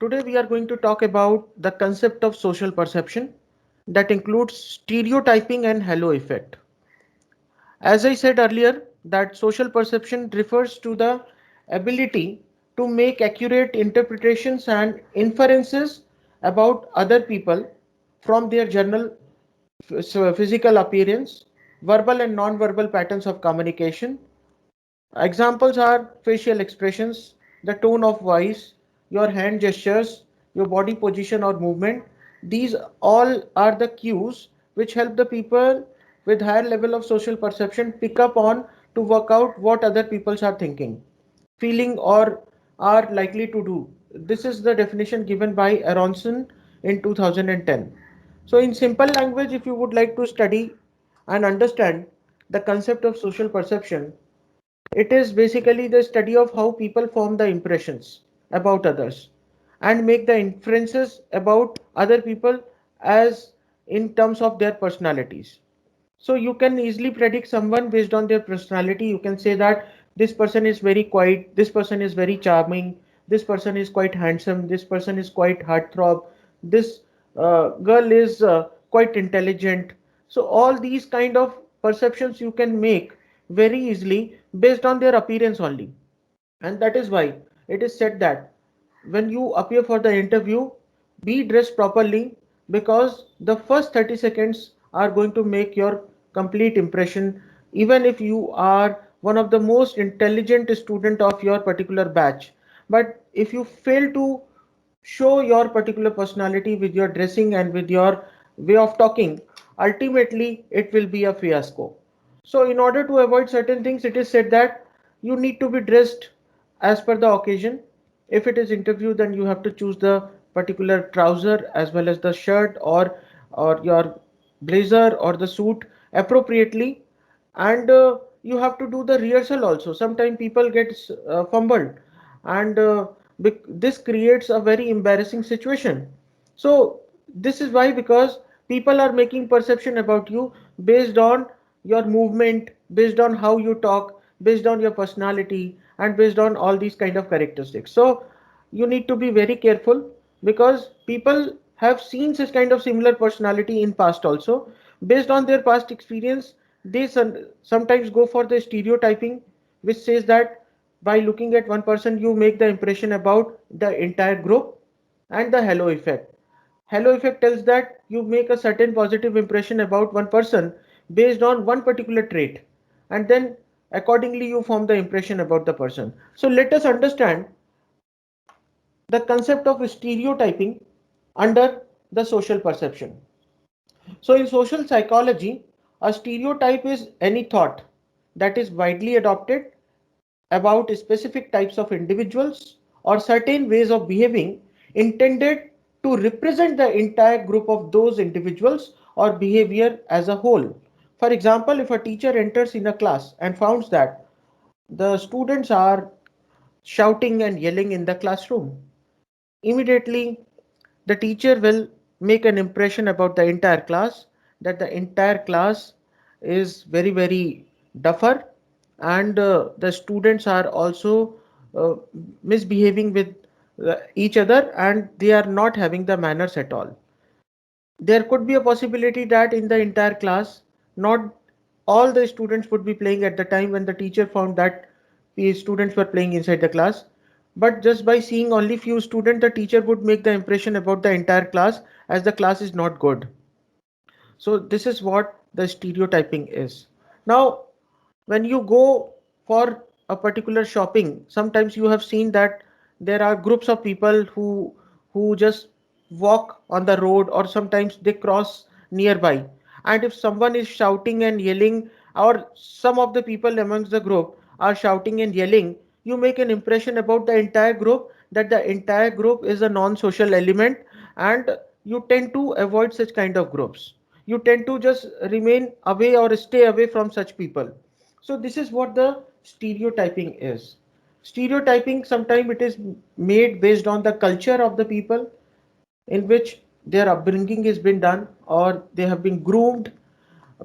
today we are going to talk about the concept of social perception that includes stereotyping and halo effect. As I said earlier, that social perception refers to the ability to make accurate interpretations and inferences about other people from their general physical appearance, verbal and non-verbal patterns of communication. Examples are facial expressions, the tone of voice, your hand gestures, your body position or movement. These all are the cues which help the people with higher level of social perception pick up on to work out what other people are thinking, feeling or are likely to do. This is the definition given by Aronson in 2010. So in simple language, if you would like to study and understand the concept of social perception, it is basically the study of how people form the impressions about others and make the inferences about other people as in terms of their personalities. So you can easily predict someone based on their personality. You can say that this person is very quiet, this person is very charming, this person is quite handsome, this person is quite heartthrob, this girl is quite intelligent. So all these kind of perceptions you can make very easily based on their appearance only. And that is why it is said that when you appear for the interview, be dressed properly because the first 30 seconds are going to make your complete impression, even if you are one of the most intelligent student of your particular batch. But if you fail to show your particular personality with your dressing and with your way of talking, ultimately it will be a fiasco. So in order to avoid certain things, it is said that you need to be dressed as per the occasion. If it is interview, then you have to choose the particular trouser as well as the shirt or your blazer or the suit appropriately, and you have to do the rehearsal also. Sometimes people get fumbled, and this creates a very embarrassing situation. So this is why, because people are making perception about you based on your movement, based on how you talk, based on your personality, and based on all these kind of characteristics. So you need to be very careful because people have seen such kind of similar personality in past also. Based on their past experience, they sometimes go for the stereotyping, which says that by looking at one person you make the impression about the entire group. And the halo effect, halo effect tells that you make a certain positive impression about one person based on one particular trait, and then accordingly you form the impression about the person. So let us understand the concept of stereotyping under the social perception. So in social psychology, a stereotype is any thought that is widely adopted about specific types of individuals or certain ways of behaving intended to represent the entire group of those individuals or behavior as a whole. For example, if a teacher enters in a class and finds that the students are shouting and yelling in the classroom, immediately the teacher will make an impression about the entire class, that the entire class is very very duffer, and the students are also uh, misbehaving with each other, and they are not having the manners at all. There could be a possibility that in the entire class, not all the students would be playing at the time when the teacher found that the students were playing inside the class. But just by seeing only few students, the teacher would make the impression about the entire class as the class is not good. So this is what the stereotyping is. Now, when you go for a particular shopping, sometimes you have seen that there are groups of people who just walk on the road, or sometimes they cross nearby, and if someone is shouting and yelling, or some of the people amongst the group are shouting and yelling, you make an impression about the entire group that the entire group is a non-social element, and you tend to avoid such kind of groups. You tend to just remain away or stay away from such people. So this is what the stereotyping is. Stereotyping, sometimes it is made based on the culture of the people in which their upbringing has been done, or they have been groomed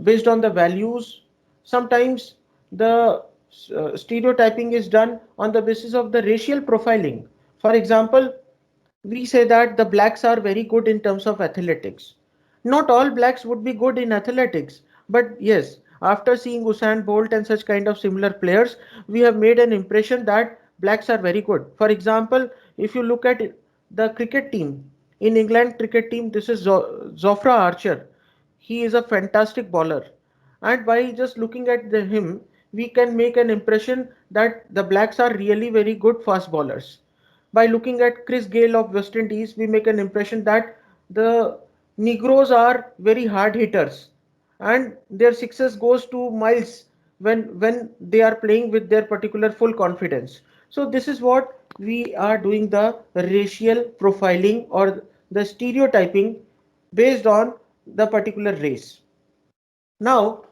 based on the values. Sometimes the stereotyping is done on the basis of the racial profiling. For example, we say that the blacks are very good in terms of athletics. Not all blacks would be good in athletics, but yes, after seeing Usain Bolt and such kind of similar players, we have made an impression that blacks are very good. For example, if you look at the cricket team, in England cricket team, this is Zofra Archer. He is a fantastic bowler, and by just looking at him, we can make an impression that the blacks are really very good fast bowlers. By looking at Chris Gale of West Indies, we make an impression that the Negroes are very hard hitters and their success goes to miles when they are playing with their particular full confidence. So this is what we are doing, the racial profiling or the stereotyping based on the particular race. Now,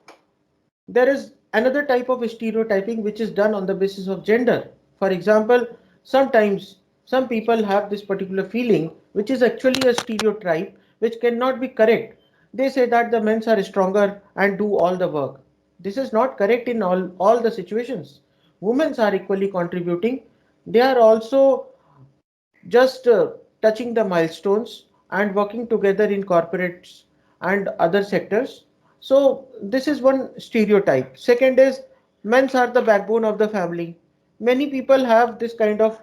there is another type of stereotyping which is done on the basis of gender. For example, sometimes some people have this particular feeling which is actually a stereotype which cannot be correct. They say that the men are stronger and do all the work. This is not correct in all the situations. Women are equally contributing. They are also just touching the milestones and working together in corporates and other sectors. So this is one stereotype. Second is men are the backbone of the family. Many people have this kind of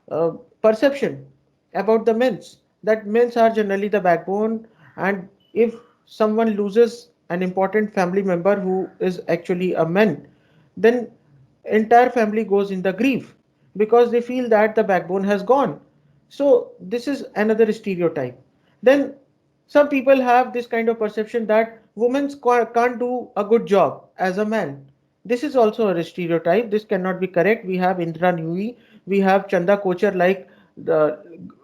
uh, perception about the men's, that men's are generally the backbone, and if someone loses an important family member who is actually a man, then entire family goes in the grief because they feel that the backbone has gone. So this is another stereotype. Then some people have this kind of perception that women can't do a good job as a man. This is also a stereotype. This cannot be correct. We have Indra Nui, we have Chanda Kochar, like the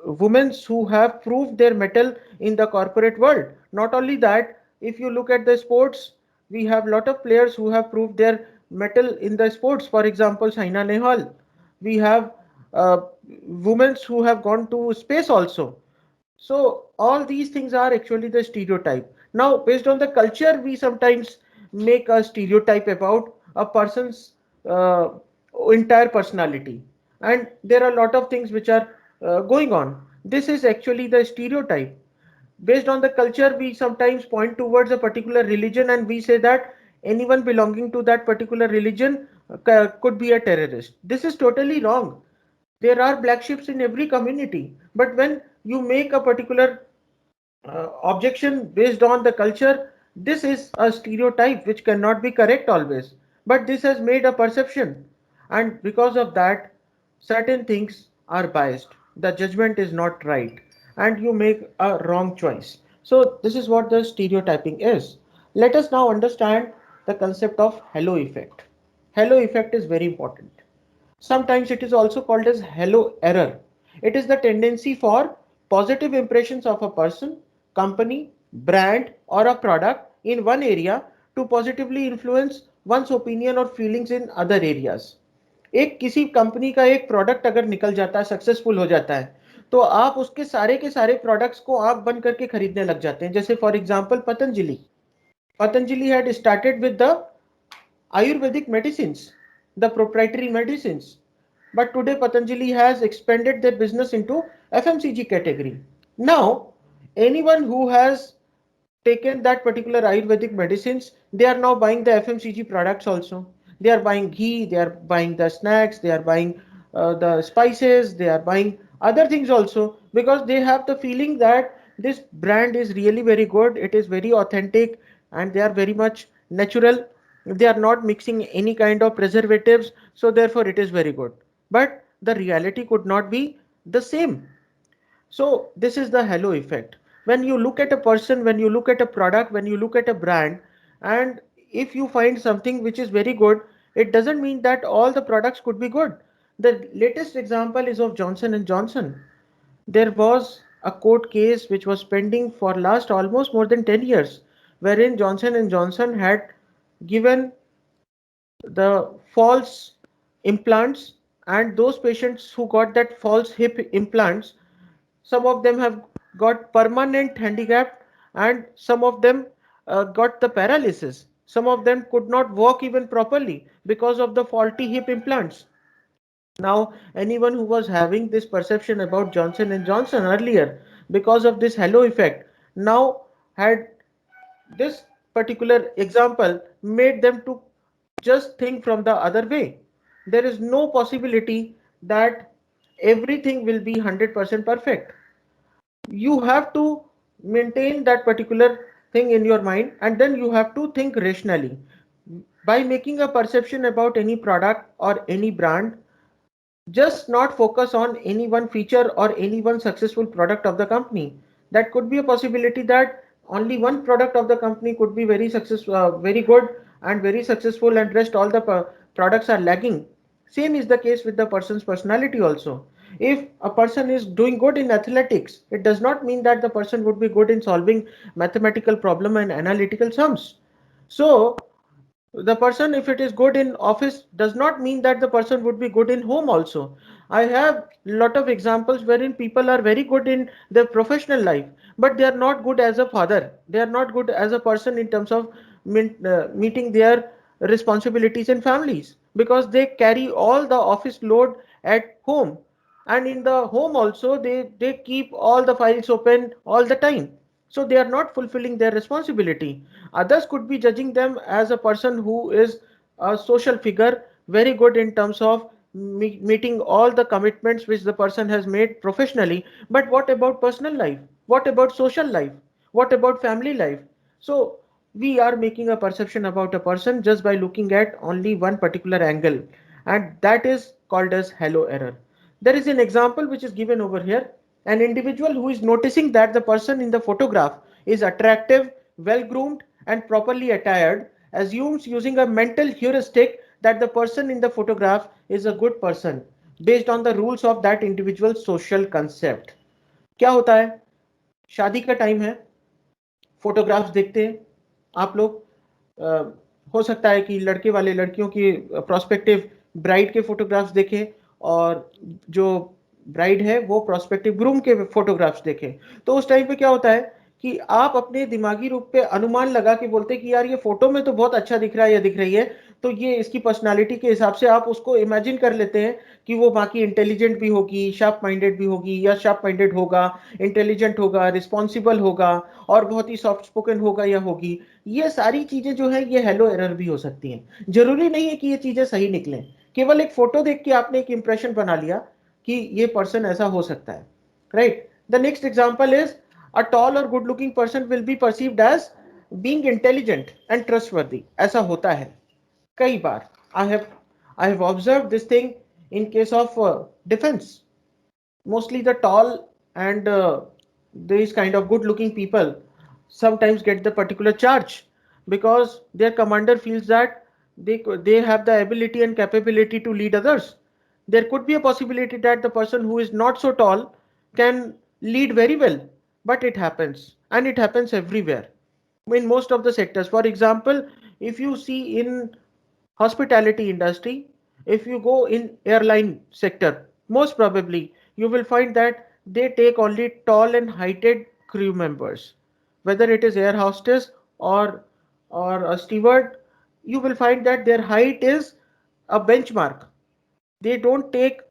women who have proved their mettle in the corporate world. Not only that, if you look at the sports, we have a lot of players who have proved their mettle in the sports. For example, Saina Nehwal. We have uh, women who have gone to space also. So all these things are actually the stereotype. Now, based on the culture, we sometimes make a stereotype about a person's uh, entire personality, and there are a lot of things which are going on. This is actually the stereotype. Based on the culture, we sometimes point towards a particular religion, and we say that anyone belonging to that particular religion could be a terrorist. This is totally wrong. There are black sheeps in every community, but when you make a particular objection based on the culture, this is a stereotype which cannot be correct always, but this has made a perception, and because of that certain things are biased, the judgment is not right, and you make a wrong choice. So this is what the stereotyping is. Let us now understand the concept of halo effect. Halo effect is very important. Sometimes it is also called as halo error. It is the tendency for positive impressions of a person, company, brand, or a product in one area to positively influence one's opinion or feelings in other areas. एक किसी company का एक product अगर निकल जाता है, successful हो जाता है, तो आप उसके सारे के सारे प्रोडक्ट्स को आंख बंद करके खरीदने लग जाते हैं. जैसे for example Patanjali had started with the Ayurvedic medicines, the proprietary medicines. But today Patanjali has expanded their business into FMCG category. Now, anyone who has taken that particular Ayurvedic medicines, they are now buying the FMCG products also. They are buying ghee, they are buying the snacks, they are buying the spices, they are buying other things also because they have the feeling that this brand is really very good, it is very authentic, and they are very much natural. They are not mixing any kind of preservatives, so therefore it is very good. But the reality could not be the same. So this is the halo effect. When you look at a person, when you look at a product, when you look at a brand, and if you find something which is very good, it doesn't mean that all the products could be good. The latest example is of Johnson and Johnson. There was a court case which was pending for last almost more than 10 years, wherein Johnson and Johnson had given the false implants, and those patients who got that false hip implants, some of them have got permanent handicap, and some of them got the paralysis. Some of them could not walk even properly because of the faulty hip implants. Now, anyone who was having this perception about Johnson and Johnson earlier because of this halo effect now had this particular example made them to just think from the other way. There is no possibility that everything will be 100% perfect. You have to maintain that particular thing in your mind, and then you have to think rationally. By making a perception about any product or any brand, just not focus on any one feature or any one successful product of the company. That could be a possibility that only one product of the company could be very successful, very good and very successful, and rest all the products are lagging. Same is the case with the person's personality also. If a person is doing good in athletics, it does not mean that the person would be good in solving mathematical problem and analytical sums. So the person, if it is good in office, does not mean that the person would be good in home also. I have lot of examples wherein people are very good in their professional life, but they are not good as a father, they are not good as a person in terms of meeting their responsibilities in families, because they carry all the office load at home, and in the home also they keep all the files open all the time, so they are not fulfilling their responsibility. Others could be judging them as a person who is a social figure, very good in terms of meeting all the commitments which the person has made professionally. But what about personal life? What about social life? What about family life? So we are making a perception about a person just by looking at only one particular angle, and that is called as halo error. There is an example which is given over here. An individual who is noticing that the person in the photograph is attractive, well groomed, and properly attired assumes using a mental heuristic that the person in the photograph is a good person based on the rules of that individual social concept. क्या होता है? शादी का time है, photographs देखते हैं आप लोग। हो सकता है कि लड़के वाले लड़कियों की प्रोस्पेक्टिव ब्राइड के फोटोग्राफ्स देखें, और जो ब्राइड है वो प्रोस्पेक्टिव ग्रूम के फोटोग्राफ्स देखें। तो उस टाइम पे क्या होता है कि आप अपने दिमागी रूप पे अनुमान लगा के बोलते हैं कि यार ये फोटो में तो बहुत अच्छा दिख रहा है या दिख रही है, तो ये इसकी पर्सनालिटी के हिसाब से आप उसको इमेजिन कर लेते हैं कि वो बाकी इंटेलिजेंट भी होगी, शार्प माइंडेड भी होगी, या शार्प माइंडेड होगा, इंटेलिजेंट होगा, रिस्पॉन्सिबल होगा, और बहुत ही सॉफ्ट स्पोकन होगा या होगी। ये सारी चीजें जो है ये हेलो एरर भी हो सकती हैं। जरूरी नहीं है कि ये चीजें सही निकलें, केवल एक फोटो देख के आपने एक इंप्रेशन बना लिया कि ये पर्सन ऐसा हो सकता है, right. The next example is a tall और good looking person will be perceived as being intelligent and trustworthy. ऐसा होता है कई बार। I have observe this thing in case of defence. Mostly the tall and these kind of good looking people sometimes get the particular charge because their commander feels that they have the ability and capability to lead others. There could be a possibility that the person who is not so tall can lead very well, but it happens, and it happens everywhere in most of the sectors. For example, if you see in hospitality industry, if you go in airline sector, most probably you will find that they take only tall and heighted crew members. Whether it is air hostess or a steward, you will find that their height is a benchmark. They don't take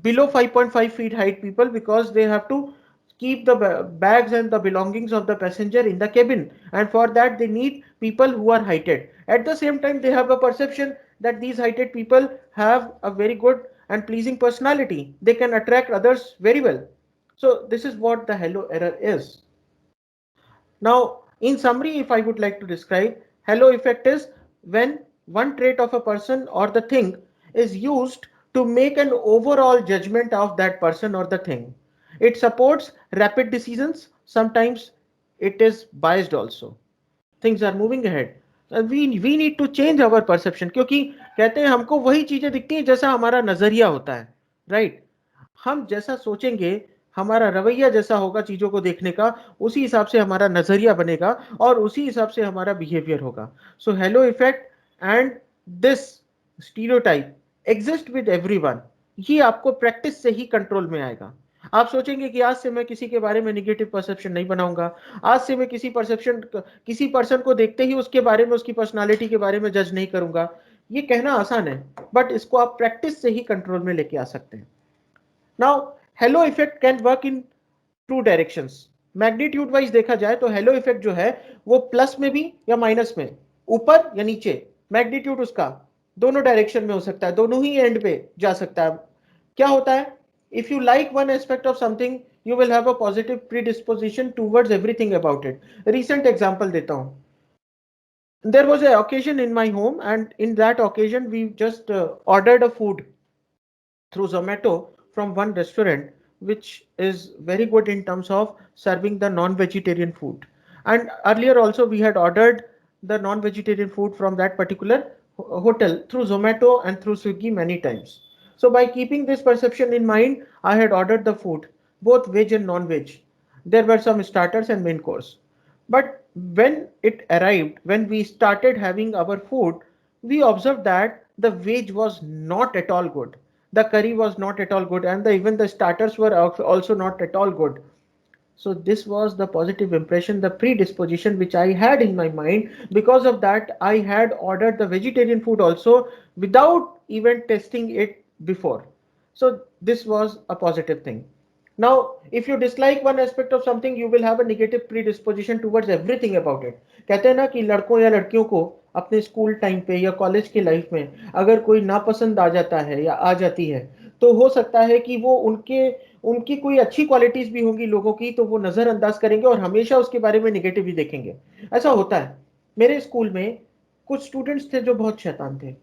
below 5.5 feet height people, because they have to keep the bags and the belongings of the passenger in the cabin, and for that they need people who are heighted. At the same time, they have a perception that these heighted people have a very good and pleasing personality, they can attract others very well. So this is what the halo error is. Now, in summary, if I would like to describe, halo effect is when one trait of a person or the thing is used to make an overall judgment of that person or the thing. It supports rapid decisions. Sometimes it is biased also. Things are moving ahead. We need to change our perception, क्योंकि कहते हैं हमको वही चीजें दिखती हैं जैसा हमारा नजरिया होता है, राइट। हम जैसा सोचेंगे, हमारा रवैया जैसा होगा चीजों को देखने का, उसी हिसाब से हमारा नजरिया बनेगा और उसी हिसाब से हमारा बिहेवियर होगा। So hello effect and this stereotype exist with everyone. ये आपको प्रैक्टिस से ही कंट्रोल में आएगा। आप सोचेंगे कि आज से मैं किसी के बारे में निगेटिव परसेप्शन नहीं बनाऊंगा, आज से मैं किसी पर्सन को देखते ही उसके बारे में, उसकी पर्सनालिटी के बारे में जज नहीं करूंगा। ये कहना आसान है, बट इसको आप प्रैक्टिस से ही कंट्रोल में लेके आ सकते हैं. Now halo effect can work in two directions. Magnitude wise देखा जाए तो हेलो इफेक्ट जो है वो प्लस में भी या माइनस में, ऊपर या नीचे, मैग्नीट्यूड उसका दोनों डायरेक्शन में हो सकता है, दोनों ही एंड पे जा सकता है. क्या होता है, if you like one aspect of something you will have a positive predisposition towards everything about it. Recent example देता हूँ. There was an occasion in my home, and in that occasion we just ordered a food through Zomato from one restaurant, which is very good in terms of serving the non-vegetarian food. And earlier also we had ordered the non-vegetarian food from that particular hotel through Zomato and through Swiggy many times. So by keeping this perception in mind, I had ordered the food, both veg and non-veg. There were some starters and main course. But when it arrived, when we started having our food, we observed that the veg was not at all good. The curry was not at all good, and even the starters were also not at all good. So this was the positive impression, the predisposition which I had in my mind. Because of that, I had ordered the vegetarian food also without even testing it before. So this was a positive thing. Now, if you dislike one aspect of something, you will have a negative predisposition towards everything about it. कहते हैं ना कि लड़कों या लड़कियों को अपने school time पे या कॉलेज की लाइफ में अगर कोई नापसंद आ जाता है या आ जाती है, तो हो सकता है कि वो उनके उनकी कोई अच्छी क्वालिटीज भी होंगी लोगों की, तो वो नजरअंदाज करेंगे और हमेशा उसके बारे में निगेटिव ही देखेंगे. ऐसा होता है. मेरे स्कूल में कुछ स्टूडेंट्स थे जो बहुत शैतान थे,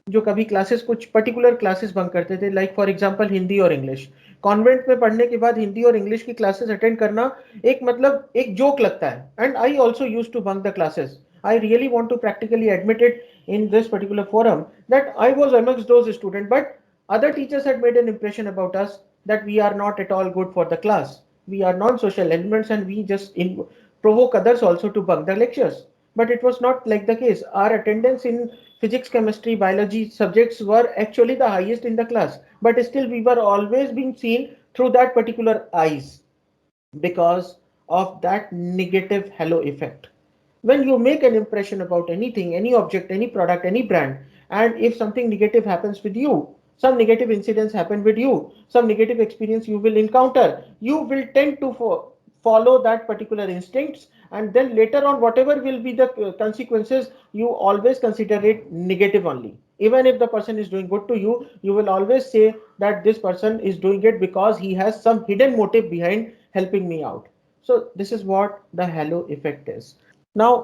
जो कभी क्लासेस, कुछ पर्टिकुलर क्लासेस बंक करते थे, लाइक फॉर एग्जांपल हिंदी और इंग्लिश. कॉन्वेंट में पढ़ने के बाद हिंदी और इंग्लिश की क्लासेस अटेंड करना एक मतलब एक जोक लगता है. And I also use to bunk the classes. I really want to practically admit it in this particular forum that I was amongst those students, but other teachers had made an impression about us that we are not at all good for the class. We are non-social elements and we just provoke others also to bunk the lectures. But it was not like the case. Our attendance in physics, chemistry, biology subjects were actually the highest in the class. But still we were always being seen through that particular eyes because of that negative halo effect. When you make an impression about anything, any object, any product, any brand, and if something negative happens with you, some negative incidents happen with you, some negative experience you will encounter, you will tend to follow that particular instincts, and then later on whatever will be the consequences, you always consider it negative only. Even if the person is doing good to you, you will always say that this person is doing it because he has some hidden motive behind helping me out. So this is what the halo effect is. Now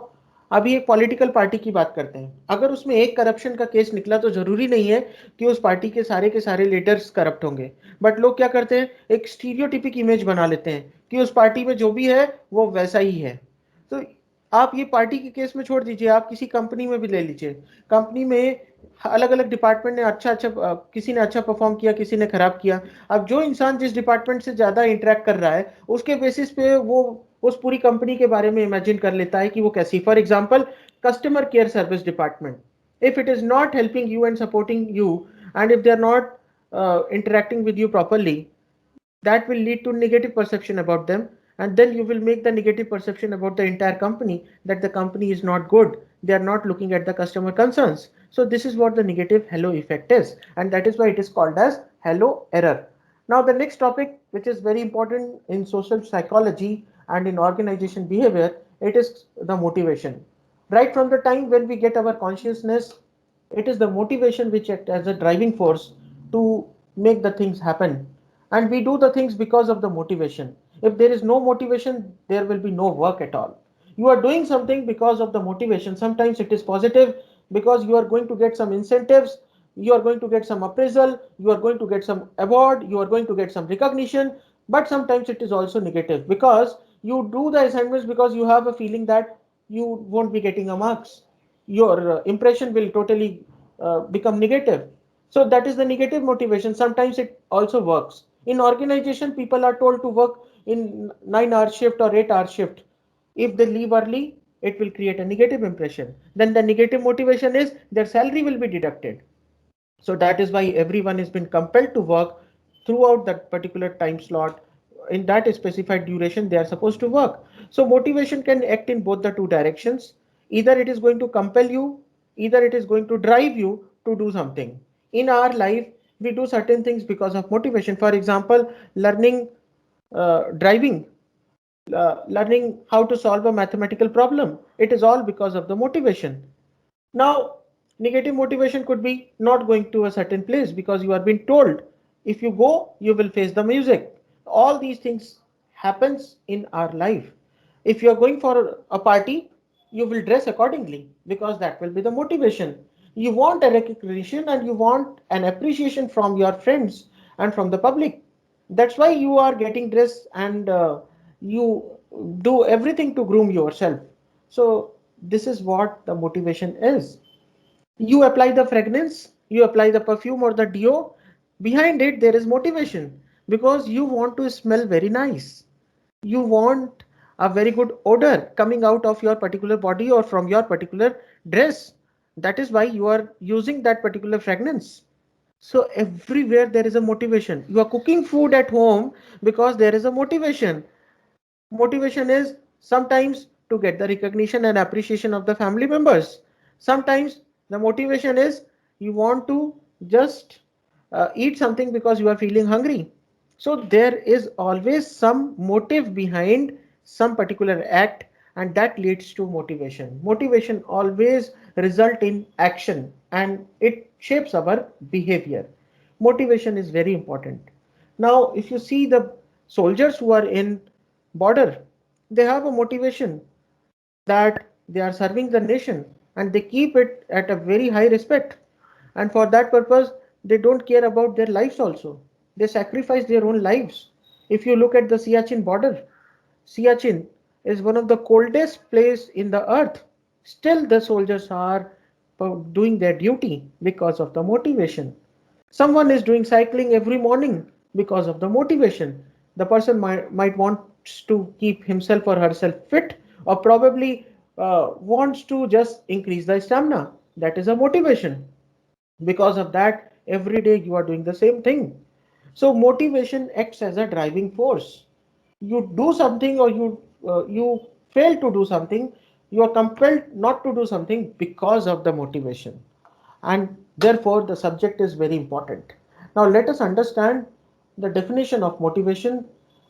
अभी एक political party की बात करते हैं. अगर उसमें एक corruption का केस निकला तो जरूरी नहीं है कि उस पार्टी के सारे लीडर्स करप्ट होंगे. बट लोग क्या करते हैं, एक स्टीरियोटिपिक इमेज बना लेते हैं कि उस पार्टी में जो भी है वो वैसा ही है. तो आप ये पार्टी के केस में छोड़ दीजिए, आप किसी कंपनी में भी ले लीजिए. कंपनी में अलग अलग डिपार्टमेंट ने किसी ने अच्छा परफॉर्म किया, किसी ने खराब किया. अब जो इंसान जिस डिपार्टमेंट से ज्यादा इंटरेक्ट कर रहा है उसके बेसिस पे वो उस पूरी कंपनी के बारे में इमेजिन कर लेता है कि वो कैसी. For example customer care service department, if it is not helping you and supporting you, and if they are not interacting with you properly, that will lead to negative perception about them, and then you will make the negative perception about the entire company, that the company is not good, they are not looking at the customer concerns. So this is what the negative halo effect is, and that is why it is called as halo error. Now the next topic, which is very important in social psychology and in organization behavior, it is the motivation. Right from the time when we get our consciousness, it is the motivation which acts as a driving force to make the things happen, and we do the things because of the motivation. If there is no motivation, there will be no work at all. You are doing something because of the motivation. Sometimes it is positive because you are going to get some incentives, you are going to get some appraisal, you are going to get some award, you are going to get some recognition. But sometimes it is also negative because you do the assignments because you have a feeling that you won't be getting a marks, your impression will totally become negative. So that is the negative motivation. Sometimes it also works. In organization, people are told to work in 9-hour shift or 8-hour shift. If they leave early, it will create a negative impression. Then the negative motivation is their salary will be deducted. So that is why everyone has been compelled to work throughout that particular time slot. In that specified duration, they are supposed to work. So motivation can act in both the two directions. Either it is going to compel you either it is going to drive you to do something. In our life, we do certain things because of motivation. For example, learning driving, learning how to solve a mathematical problem. It is all because of the motivation. Now, negative motivation could be not going to a certain place because you are being told if you go, you will face the music. All these things happens in our life. If you are going for a party, you will dress accordingly because that will be the motivation. You want a recognition and you want an appreciation from your friends and from the public. That's why you are getting dressed and you do everything to groom yourself. So this is what the motivation is. You apply the fragrance, you apply the perfume or the deo. Behind it, there is motivation because you want to smell very nice. You want a very good odor coming out of your particular body or from your particular dress. That is why you are using that particular fragrance. So everywhere there is a motivation. You are cooking food at home because there is a motivation. Motivation is sometimes to get the recognition and appreciation of the family members. Sometimes the motivation is you want to just eat something because you are feeling hungry. So there is always some motive behind some particular act, and that leads to motivation. Motivation always result in action and it shapes our behavior. Motivation is very important. Now, if you see the soldiers who are in border, they have a motivation that they are serving the nation and they keep it at a very high respect. And for that purpose, they don't care about their lives also. They sacrifice their own lives. If you look at the Siachen border, Siachen is one of the coldest place in the earth. Still, the soldiers are doing their duty because of the motivation. Someone is doing cycling every morning because of the motivation. The person might want to keep himself or herself fit, or probably wants to just increase the stamina. That is a motivation. Because of that, every day you are doing the same thing. So motivation acts as a driving force. You do something or you fail to do something, you are compelled not to do something because of the motivation, and therefore the subject is very important. Now let us understand the definition of motivation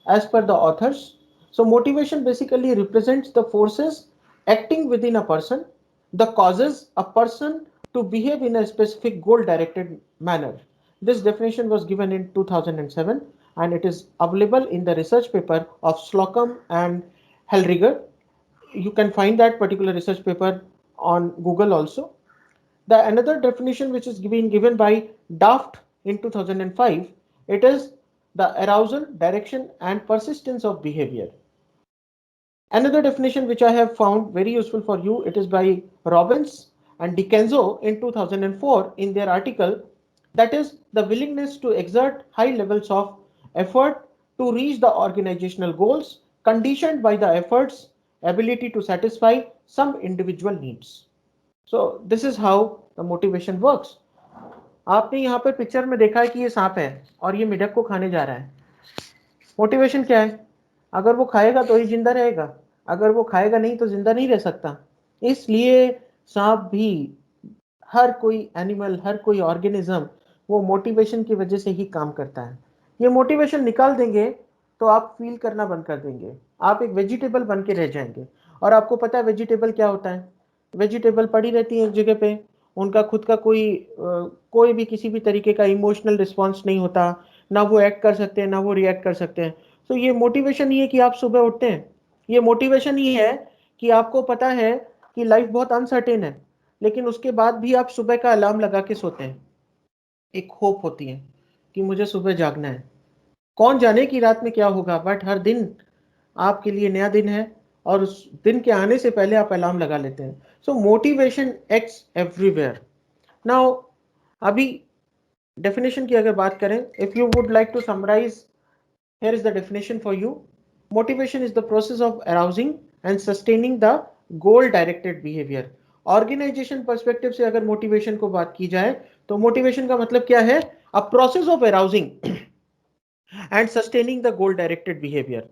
as per the authors. So motivation basically represents the forces acting within a person, the causes a person to behave in a specific goal directed manner. This definition was given in 2007 and it is available in the research paper of Slocum and Hellriger. You can find that particular research paper on Google also. The another definition which is being given by Daft in 2005, it is the arousal, direction and persistence of behavior. Another definition which I have found very useful for you, it is by Robbins and DiCenzo in 2004 in their article, that is the willingness to exert high levels of effort to reach the organizational goals conditioned by the effort's ability to satisfy some individual needs. So this is how the motivation works. आपने यहाँ पर picture में देखा है कि ये सांप है और ये मिडक को खाने जा रहा है. मोटिवेशन क्या है? अगर वो खाएगा तो ही जिंदा रहेगा, अगर वो खाएगा नहीं तो जिंदा नहीं रह सकता. इसलिए सांप भी, हर कोई एनिमल, हर कोई ऑर्गेनिज्म वो मोटिवेशन की वजह से ही काम करता है. ये मोटिवेशन निकाल देंगे तो आप फील करना बंद कर देंगे, आप एक वेजिटेबल बन के रह जाएंगे. और आपको पता है वेजिटेबल क्या होता है? वेजिटेबल पड़ी रहती है एक जगह पे, उनका खुद का कोई भी किसी भी तरीके का इमोशनल रिस्पॉन्स नहीं होता, ना वो एक्ट कर सकते हैं ना वो रिएक्ट कर सकते हैं. तो ये मोटिवेशन ही है कि आप सुबह उठते हैं, ये मोटिवेशन ही है कि आपको पता है कि लाइफ बहुत अनसर्टेन है, लेकिन उसके बाद भी आप सुबह का अलार्म लगा के सोते हैं. एक होप होती है कि मुझे सुबह जागना है. कौन जाने की रात में क्या होगा, बट हर दिन आपके लिए नया दिन है और उस दिन के आने से पहले आप अलार्म लगा लेते हैं. So motivation acts everywhere. Now अभी डेफिनेशन की अगर बात करें, if you would like to summarise, here is the definition for you. Motivation is the process of arousing and sustaining the goal directed behavior. Organisation perspective से अगर motivation को बात की जाए तो मोटिवेशन का मतलब क्या है? A process of arousing and sustaining the goal directed behaviour.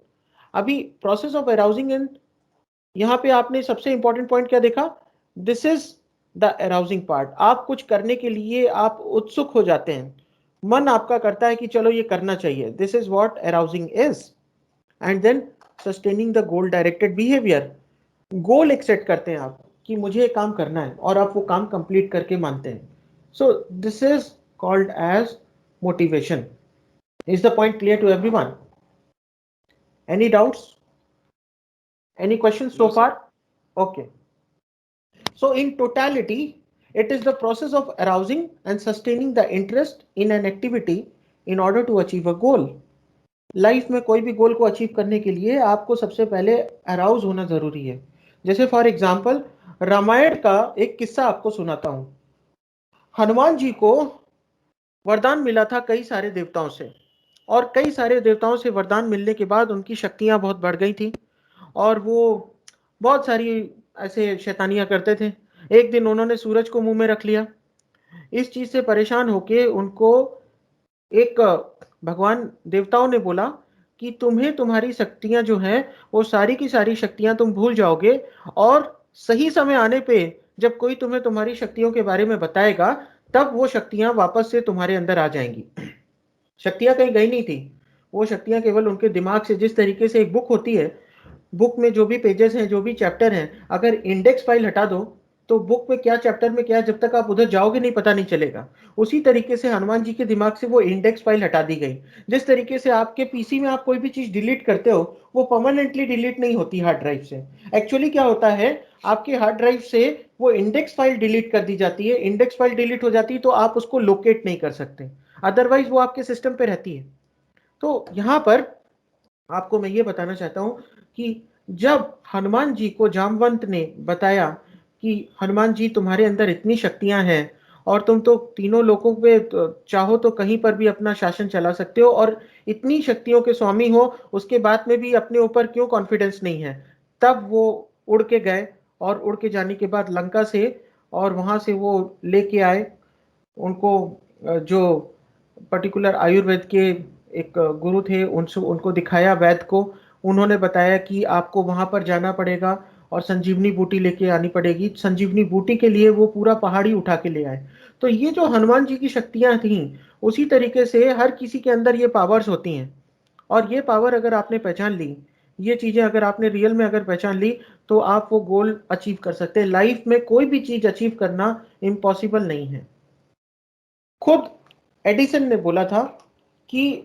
अभी प्रोसेस ऑफ अराउजिंग एंड, यहाँ पे आपने सबसे इंपॉर्टेंट पॉइंट क्या देखा? This is the arousing part. आप कुछ करने के लिए आप उत्सुक हो जाते हैं, मन आपका करता है कि चलो ये करना चाहिए। This is what arousing is. And then sustaining the goal directed behaviour. Goal एक सेट करते हैं आप कि मुझे ये काम करना है और आप वो काम कंप्लीट करके मानते हैं। So this is called as motivation. Is the point clear to everyone? Any doubts? Any questions so far? Okay. So in totality, it is the process of arousing and sustaining the interest in an activity in order to achieve a goal. Life में कोई भी गोल को achieve करने के लिए आपको सबसे पहले अराउज होना जरूरी है। जैसे फॉर एग्जाम्पल रामायण का एक किस्सा आपको सुनाता हूं। हनुमान जी को वरदान मिला था कई सारे देवताओं से, और कई सारे देवताओं से वरदान मिलने के बाद उनकी शक्तियां बहुत बढ़ गई थी और वो बहुत सारी ऐसे शैतानियां करते थे। एक दिन उन्होंने सूरज को मुंह में रख लिया। इस चीज से परेशान होके उनको एक भगवान देवताओं ने बोला कि तुम्हें तुम्हारी शक्तियां जो हैं वो सारी की सारी शक्तियां तुम भूल जाओगे, और सही समय आने पे जब कोई तुम्हें तुम्हारी शक्तियों के बारे में बताएगा तब वो शक्तियां वापस से तुम्हारे अंदर आ जाएंगी। शक्तियां कहीं गई नहीं थी, वो शक्तियां केवल उनके दिमाग से, जिस तरीके से एक बुक होती है, बुक में जो भी पेजेस हैं, जो भी चैप्टर हैं, अगर इंडेक्स फाइल हटा दो तो बुक में क्या चैप्टर में क्या, जब तक आप उधर जाओगे नहीं पता नहीं चलेगा। उसी तरीके से हनुमान जी के दिमाग से वो इंडेक्स फाइल हटा दी गई। जिस तरीके से आपके पीसी में आप कोई भी चीज डिलीट करते हो वो परमानेंटली डिलीट नहीं होती हार्ड ड्राइव से। एक्चुअली क्या होता है, आपके हार्ड ड्राइव से वो इंडेक्स फाइल डिलीट कर दी जाती है। इंडेक्स फाइल डिलीट हो जाती है तो आप उसको लोकेट नहीं कर सकते, अदरवाइज वो आपके सिस्टम पे रहती है। तो यहां पर आपको मैं ये बताना चाहता हूं कि जब हनुमान जी को जामवंत ने बताया कि हनुमान जी तुम्हारे अंदर इतनी शक्तियां हैं और तुम तो तीनों लोगों पे चाहो तो कहीं पर भी अपना शासन चला सकते हो और इतनी शक्तियों के स्वामी हो, उसके बाद में भी अपने ऊपर क्यों कॉन्फिडेंस नहीं है, तब वो उड़ के गए। और उड़ के जाने के बाद लंका से, और वहां से वो लेके आए उनको जो पर्टिकुलर आयुर्वेद के एक गुरु थे, उनसे उनको दिखाया वैद को। उन्होंने बताया कि आपको वहां पर जाना पड़ेगा और संजीवनी बूटी लेके आनी पड़ेगी। संजीवनी बूटी के लिए वो पूरा पहाड़ी उठा के ले आए। तो ये जो हनुमान जी की शक्तियां थी, उसी तरीके से हर किसी के अंदर ये पावर्स होती हैं। और ये पावर अगर आपने पहचान ली, ये चीजें अगर आपने रियल में अगर पहचान ली, तो आप वो गोल अचीव कर सकते हैं। लाइफ में कोई भी चीज अचीव करना इम्पॉसिबल नहीं है। खुद एडिसन ने बोला था कि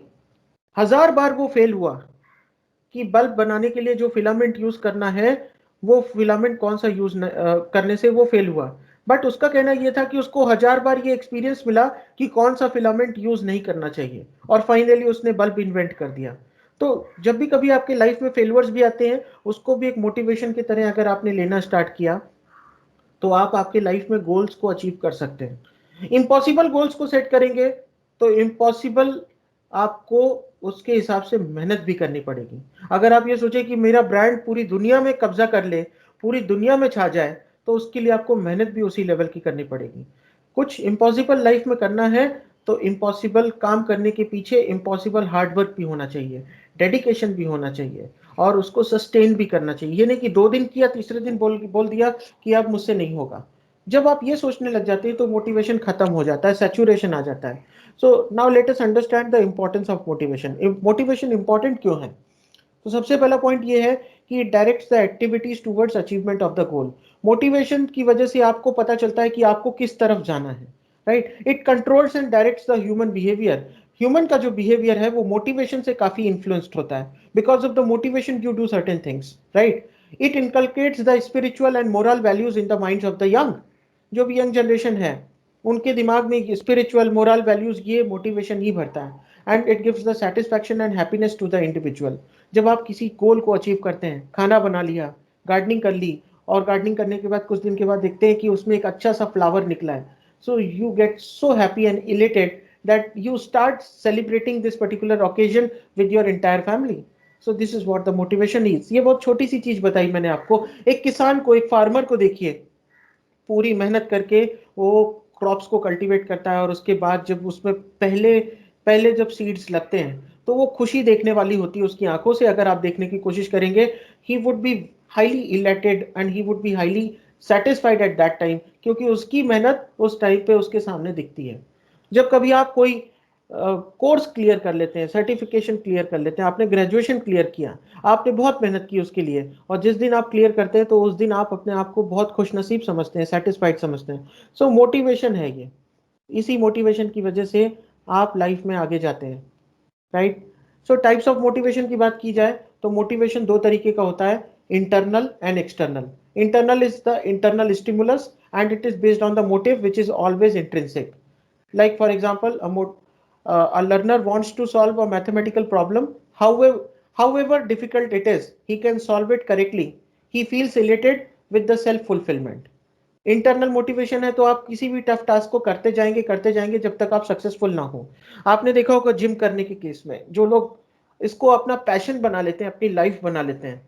1000 बार वो फेल हुआ कि बल्ब बनाने के लिए जो फिलामेंट यूज करना है वो फिलामेंट कौन सा यूज करने से वो फेल हुआ। बट उसका कहना यह था कि उसको 1000 बार ये एक्सपीरियंस मिला कि कौन सा फिलामेंट यूज नहीं करना चाहिए, और फाइनली उसने बल्ब इन्वेंट कर दिया। तो जब भी कभी आपके लाइफ में फेलियर्स भी आते हैं, उसको भी एक मोटिवेशन की तरह अगर आपने लेना स्टार्ट किया तो आप आपके लाइफ में गोल्स को अचीव कर सकते हैं। इम्पॉसिबल गोल्स को सेट करेंगे तो इम्पॉसिबल आपको उसके हिसाब से मेहनत भी करनी पड़ेगी। अगर आप ये सोचे कि मेरा ब्रांड पूरी दुनिया में कब्जा कर ले, पूरी दुनिया में छा जाए, तो उसके लिए आपको मेहनत भी उसी लेवल की करनी पड़ेगी। कुछ इम्पॉसिबल लाइफ में करना है तो इम्पॉसिबल काम करने के पीछे इम्पॉसिबल हार्डवर्क भी होना चाहिए, डेडिकेशन भी होना चाहिए, और उसको सस्टेन भी करना चाहिए। ये नहीं कि 2 दिन किया तीसरे दिन बोल दिया कि अब मुझसे नहीं होगा। जब आप ये सोचने लग जाते हैं तो मोटिवेशन खत्म हो जाता है, सैचुरेशन आ जाता है। So now let us understand the importance of motivation. Motivation important क्यों है? तो सबसे पहला पॉइंट ये है कि directs the activities towards achievement of the goal. Motivation की वजह से आपको पता चलता है कि आपको किस तरफ जाना है, right? It controls and directs the human behaviour. Human का जो बिहेवियर है वो मोटिवेशन से काफी इन्फ्लुएंस्ड होता है। Because of the motivation you do certain things, right? It inculcates the spiritual and moral values in the minds of the young. जो भी यंग जनरेशन है उनके दिमाग में स्पिरिचुअल मोरल वैल्यूज, ये मोटिवेशन ही भरता है। And it gives the satisfaction and happiness to the individual. जब आप किसी गोल को अचीव करते हैं, खाना बना लिया, गार्डनिंग कर ली, और गार्डनिंग करने के बाद कुछ दिन के बाद देखते हैं कि उसमें एक अच्छा सा फ्लावर निकला है, so you get so happy and elated that you start celebrating this particular occasion with your entire family. So this is what the motivation is. ये बहुत छोटी सी चीज बताई मैंने आपको। एक किसान को, एक फार्मर को देखिए, पूरी मेहनत करके वो क्रॉप्स को कल्टीवेट करता है, और उसके बाद जब उसमें पहले पहले जब सीड्स लगते हैं तो वो खुशी देखने वाली होती है उसकी आंखों से। अगर आप देखने की कोशिश करेंगे, he would be highly elated and he would be highly satisfied at that time, क्योंकि उसकी मेहनत उस टाइम पे उसके सामने दिखती है। जब कभी आप कोई कोर्स क्लियर कर लेते हैं, सर्टिफिकेशन क्लियर कर लेते हैं, आपने ग्रेजुएशन क्लियर किया, आपने बहुत मेहनत की उसके लिए, और जिस दिन आप क्लियर करते हैं तो उस दिन आप अपने आप को बहुत खुशनसीब समझते हैं, सेटिस्फाइड समझते हैं। सो मोटिवेशन है ये, इसी मोटिवेशन की वजह से आप लाइफ में आगे जाते हैं, right. So types of motivation की बात की जाए तो मोटिवेशन दो तरीके का होता है, internal and external. Internal is the internal stimulus and it is based on the motive which is always intrinsic. Like for example, a learner wants to solve a mathematical problem. However difficult it is, he can solve it correctly. He feels elated with the self-fulfillment. Internal motivation है तो आप किसी भी tough task को करते जाएंगे जब तक आप सक्सेसफुल ना हो। आपने देखा होगा जिम करने के केस में जो लोग इसको अपना पैशन बना लेते हैं, अपनी लाइफ बना लेते हैं,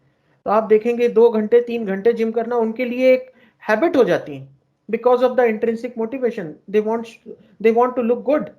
तो आप देखेंगे 2 घंटे 3 घंटे जिम करना उनके लिए एक हैबिट हो जाती है, because of the intrinsic motivation. They want to look good,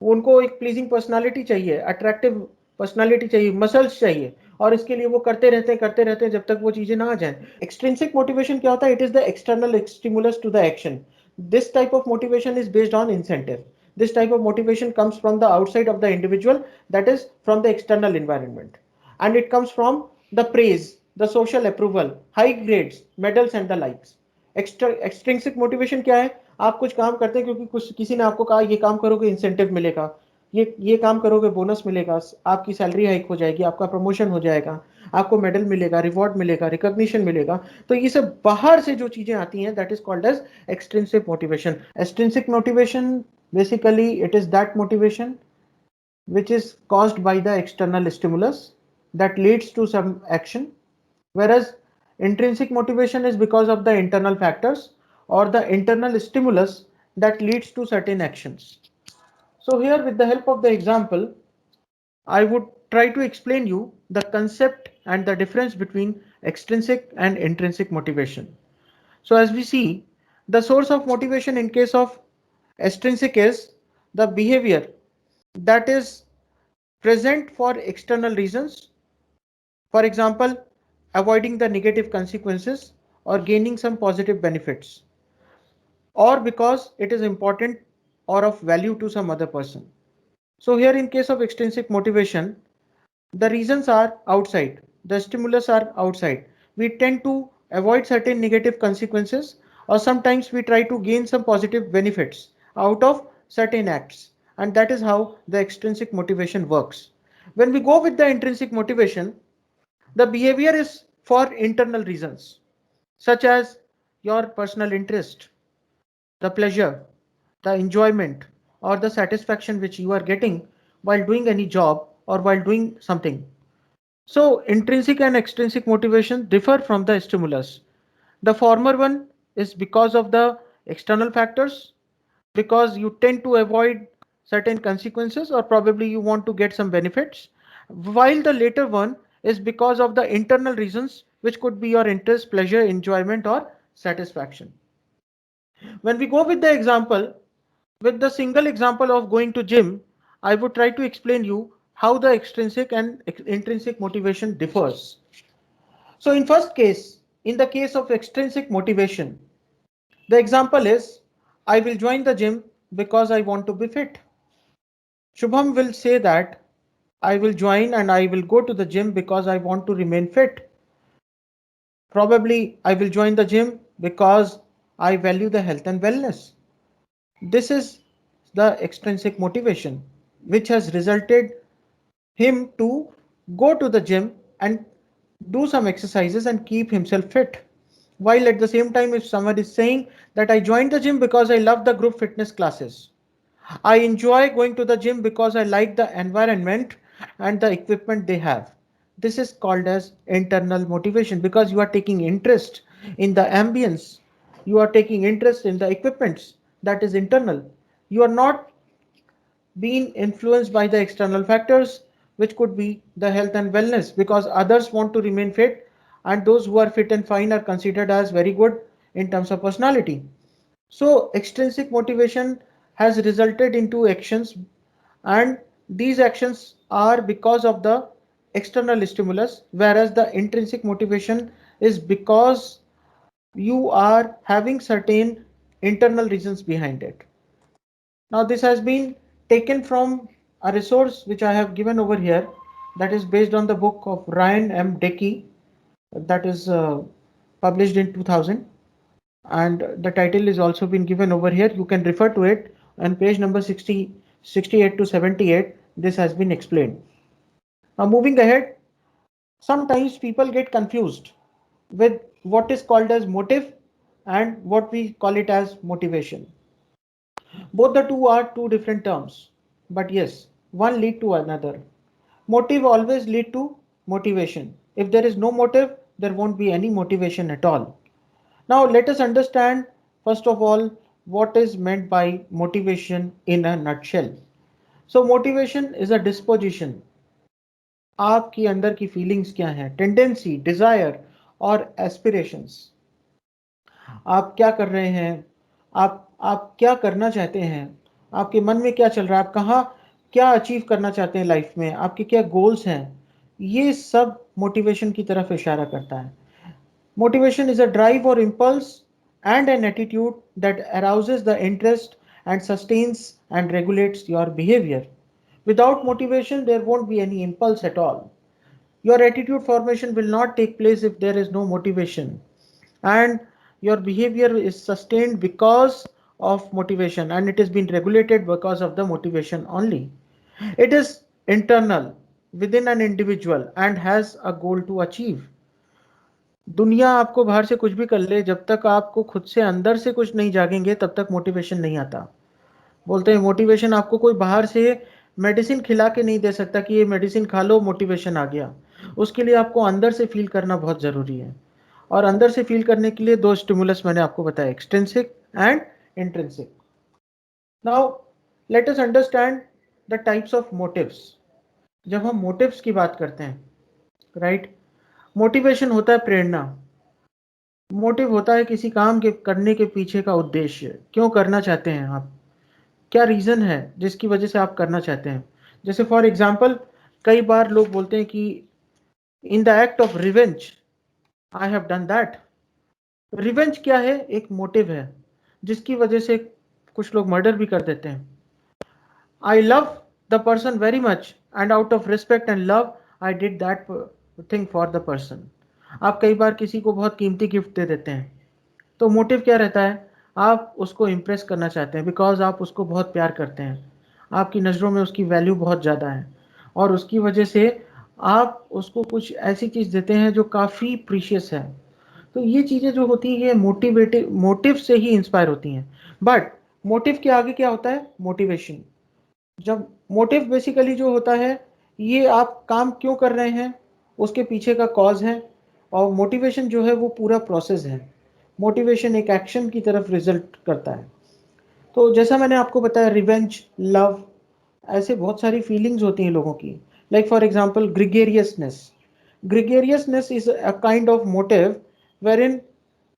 उनको एक प्लीजिंग पर्सनालिटी चाहिए, अट्रैक्टिव पर्सनालिटी चाहिए, मसल्स चाहिए, और इसके लिए वो करते रहते हैं जब तक वो चीजें ना आ जाएं। एक्सट्रिंसिक मोटिवेशन क्या होता है? It is the external stimulus to the action. This type of motivation is based on incentive. This type of motivation comes from the outside of the individual, that is from the external environment, and it comes from the praise, the social approval, high grades, medals and the likes. Extrinsic motivation क्या है? आप कुछ काम करते हैं क्योंकि कुछ किसी ने आपको कहा ये काम करोगे इंसेंटिव मिलेगा, ये काम करोगे बोनस मिलेगा, आपकी सैलरी हाइक हो जाएगी, आपका प्रमोशन हो जाएगा, आपको मेडल मिलेगा, रिवॉर्ड मिलेगा, रिकॉग्निशन मिलेगा। तो ये सब बाहर से जो चीजें आती हैं, that is called as extrinsic motivation. Extrinsic motivation basically it is that motivation which is caused by the external stimulus that leads to some action, whereas intrinsic motivation is because of the internal factors or the internal stimulus that leads to certain actions. So here with the help of the example I would try to explain you the concept and the difference between extrinsic and intrinsic motivation. So as we see, the source of motivation in case of extrinsic is the behavior that is present for external reasons. For example, avoiding the negative consequences or gaining some positive benefits, or because it is important or of value to some other person. So here in case of extrinsic motivation, the reasons are outside, the stimulus are outside. We tend to avoid certain negative consequences, or sometimes we try to gain some positive benefits out of certain acts, and that is how the extrinsic motivation works. When we go with the intrinsic motivation, the behavior is for internal reasons, such as your personal interest, the pleasure, the enjoyment, or the satisfaction which you are getting while doing any job or while doing something. So intrinsic and extrinsic motivation differ from the stimulus. The former one is because of the external factors, because you tend to avoid certain consequences or probably you want to get some benefits, while the later one is because of the internal reasons which could be your interest, pleasure, enjoyment or satisfaction. When we go with the example, with the single example of going to gym, I would try to explain you how the extrinsic and intrinsic motivation differs. So in first case, in the case of extrinsic motivation, the example is I will join the gym because I want to be fit. Shubham will say that I will join and I will go to the gym because I want to remain fit. Probably I will join the gym because I value the health and wellness. This is the extrinsic motivation which has resulted him to go to the gym and do some exercises and keep himself fit. While at the same time, if someone is saying that I joined the gym because I love the group fitness classes, I enjoy going to the gym because I like the environment and the equipment they have. This is called as internal motivation because you are taking interest in the ambience, you are taking interest in the equipments, that is internal. You are not being influenced by the external factors, which could be the health and wellness, because others want to remain fit, and those who are fit and fine are considered as very good in terms of personality. So extrinsic motivation has resulted into actions, and these actions are because of the external stimulus, whereas the intrinsic motivation is because you are having certain internal reasons behind it. Now, this has been taken from a resource which I have given over here, that is based on the book of Ryan M. Dickey, that is published in 2000, and the title is also been given over here. You can refer to it on page number 68 to 78. This has been explained. Now, moving ahead, sometimes people get confused with what is called as motive and what we call it as motivation. Both the two are two different terms, but yes, one lead to another. Motive always lead to motivation. If there is no motive, there won't be any motivation at all. Now let us understand first of all what is meant by motivation in a nutshell. So motivation is a disposition. आपकी अंदर की feelings क्या हैं, tendency, Dzire और aspirations, आप क्या कर रहे हैं, आप क्या करना चाहते हैं, आपके मन में क्या चल रहा है, आप कहाँ क्या अचीव करना चाहते हैं लाइफ में, आपके क्या गोल्स हैं, ये सब मोटिवेशन की तरफ इशारा करता है. मोटिवेशन इज अ ड्राइव और impulse and an attitude that arouses the interest and sustains and regulates your behavior. Without motivation, there won't be any impulse at all. Your attitude formation will not take place if there is no motivation. And your behavior is sustained because of motivation, and it has been regulated because of the motivation only. It is internal within an individual and has a goal to achieve. दुनिया आपको बाहर से कुछ भी कर ले, जब तक आपको खुद से अंदर से कुछ नहीं जागेंगे तब तक मोटिवेशन नहीं आता. बोलते हैं मोटिवेशन आपको कोई बाहर से मेडिसिन खिला के नहीं दे सकता कि ये मेडिसिन खा लो मोटिवेशन आ गया. उसके लिए आपको अंदर से फील करना बहुत ज़रूरी है. और अंदर से फील करने के लिए दो स्टिमुलस मैंने आपको बताया, extrinsic and intrinsic. Now let us understand the types of motives. जब हम मोटिव्स की बात करते हैं, राइट, मोटिवेशन होता है प्रेरणा. मोटिव होता है किसी काम के करने के पीछे का उद्देश्य, क्यों करना चाहते हैं आप, क्या रीज़न है जिसकी वजह से आप करना चाहते हैं. जैसे फॉर एग्जांपल, कई बार लोग बोलते हैं कि in the act of revenge I have done that. Revenge क्या है, एक मोटिव है जिसकी वजह से कुछ लोग मर्डर भी कर देते हैं. I love the person very much and out of respect and love I did that thing for the person. आप कई बार किसी को बहुत कीमती गिफ्ट दे देते हैं, तो मोटिव क्या रहता है, आप उसको इम्प्रेस करना चाहते हैं बिकॉज आप उसको बहुत प्यार करते हैं, आपकी नज़रों में उसकी वैल्यू बहुत ज़्यादा है और उसकी वजह से आप उसको कुछ ऐसी चीज़ देते हैं जो काफ़ी प्रीशियस है. तो ये चीज़ें जो होती हैं ये मोटिव से ही इंस्पायर होती हैं. बट मोटिव के आगे क्या होता है, मोटिवेशन. जब मोटिव बेसिकली जो होता है, ये आप काम क्यों कर रहे हैं उसके पीछे का कॉज है, और मोटिवेशन जो है वो पूरा प्रोसेस है. मोटिवेशन एक एक्शन की तरफ रिजल्ट करता है. तो जैसा मैंने आपको बताया, रिवेंज, लव, ऐसे बहुत सारी फीलिंग्स होती हैं लोगों की. Like for example gregariousness. Gregariousness is a kind of motive where in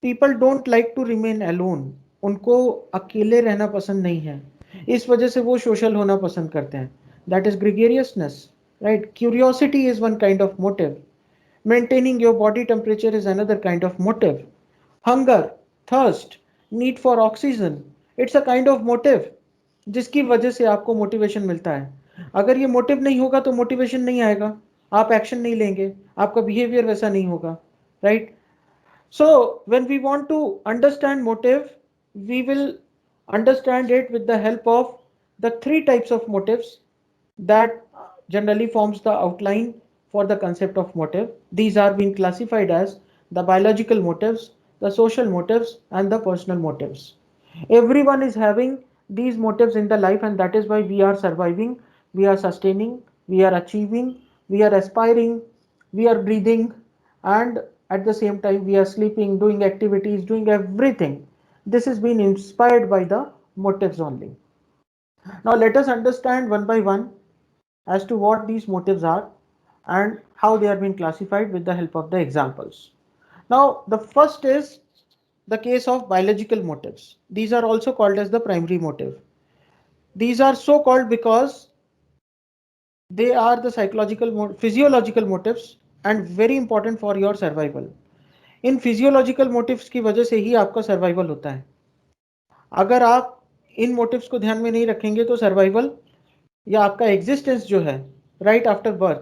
people don't like to remain alone. उनको अकेले रहना पसंद नहीं है, इस वजह से वो सोशल होना पसंद करते हैं. That is ग्रिगेरियसनेस, right. Curiosity is one kind of motive. Maintaining your body temperature is another kind of motive. Hunger, thirst, need for oxygen, it's a kind of motive जिसकी वजह से आपको मोटिवेशन मिलता है. अगर ये मोटिव नहीं होगा तो मोटिवेशन नहीं आएगा, आप एक्शन नहीं लेंगे, आपका बिहेवियर वैसा नहीं होगा, right. So when we want to understand motive, we will understand it with the help of the three types of motives that generally forms the outline for the concept of motive. These are being classified as the biological motives, the social motives, and the personal motives. Everyone is having these motives in the life, and that is why we are surviving, we are sustaining, we are achieving, we are aspiring, we are breathing, and at the same time we are sleeping, doing activities, doing everything. This is being inspired by the motives only. Now let us understand one by one as to what these motives are and how they are being classified with the help of the examples. Now, the first is the case of biological motives. These are also called as the primary motive. These are so called because they are the physiological motives and very important for your survival. इन physiological motives की वजह से ही आपका survival होता है। अगर आप इन motives को ध्यान में नहीं रखेंगे तो सर्वाइवल या आपका एग्जिस्टेंस जो है right after birth,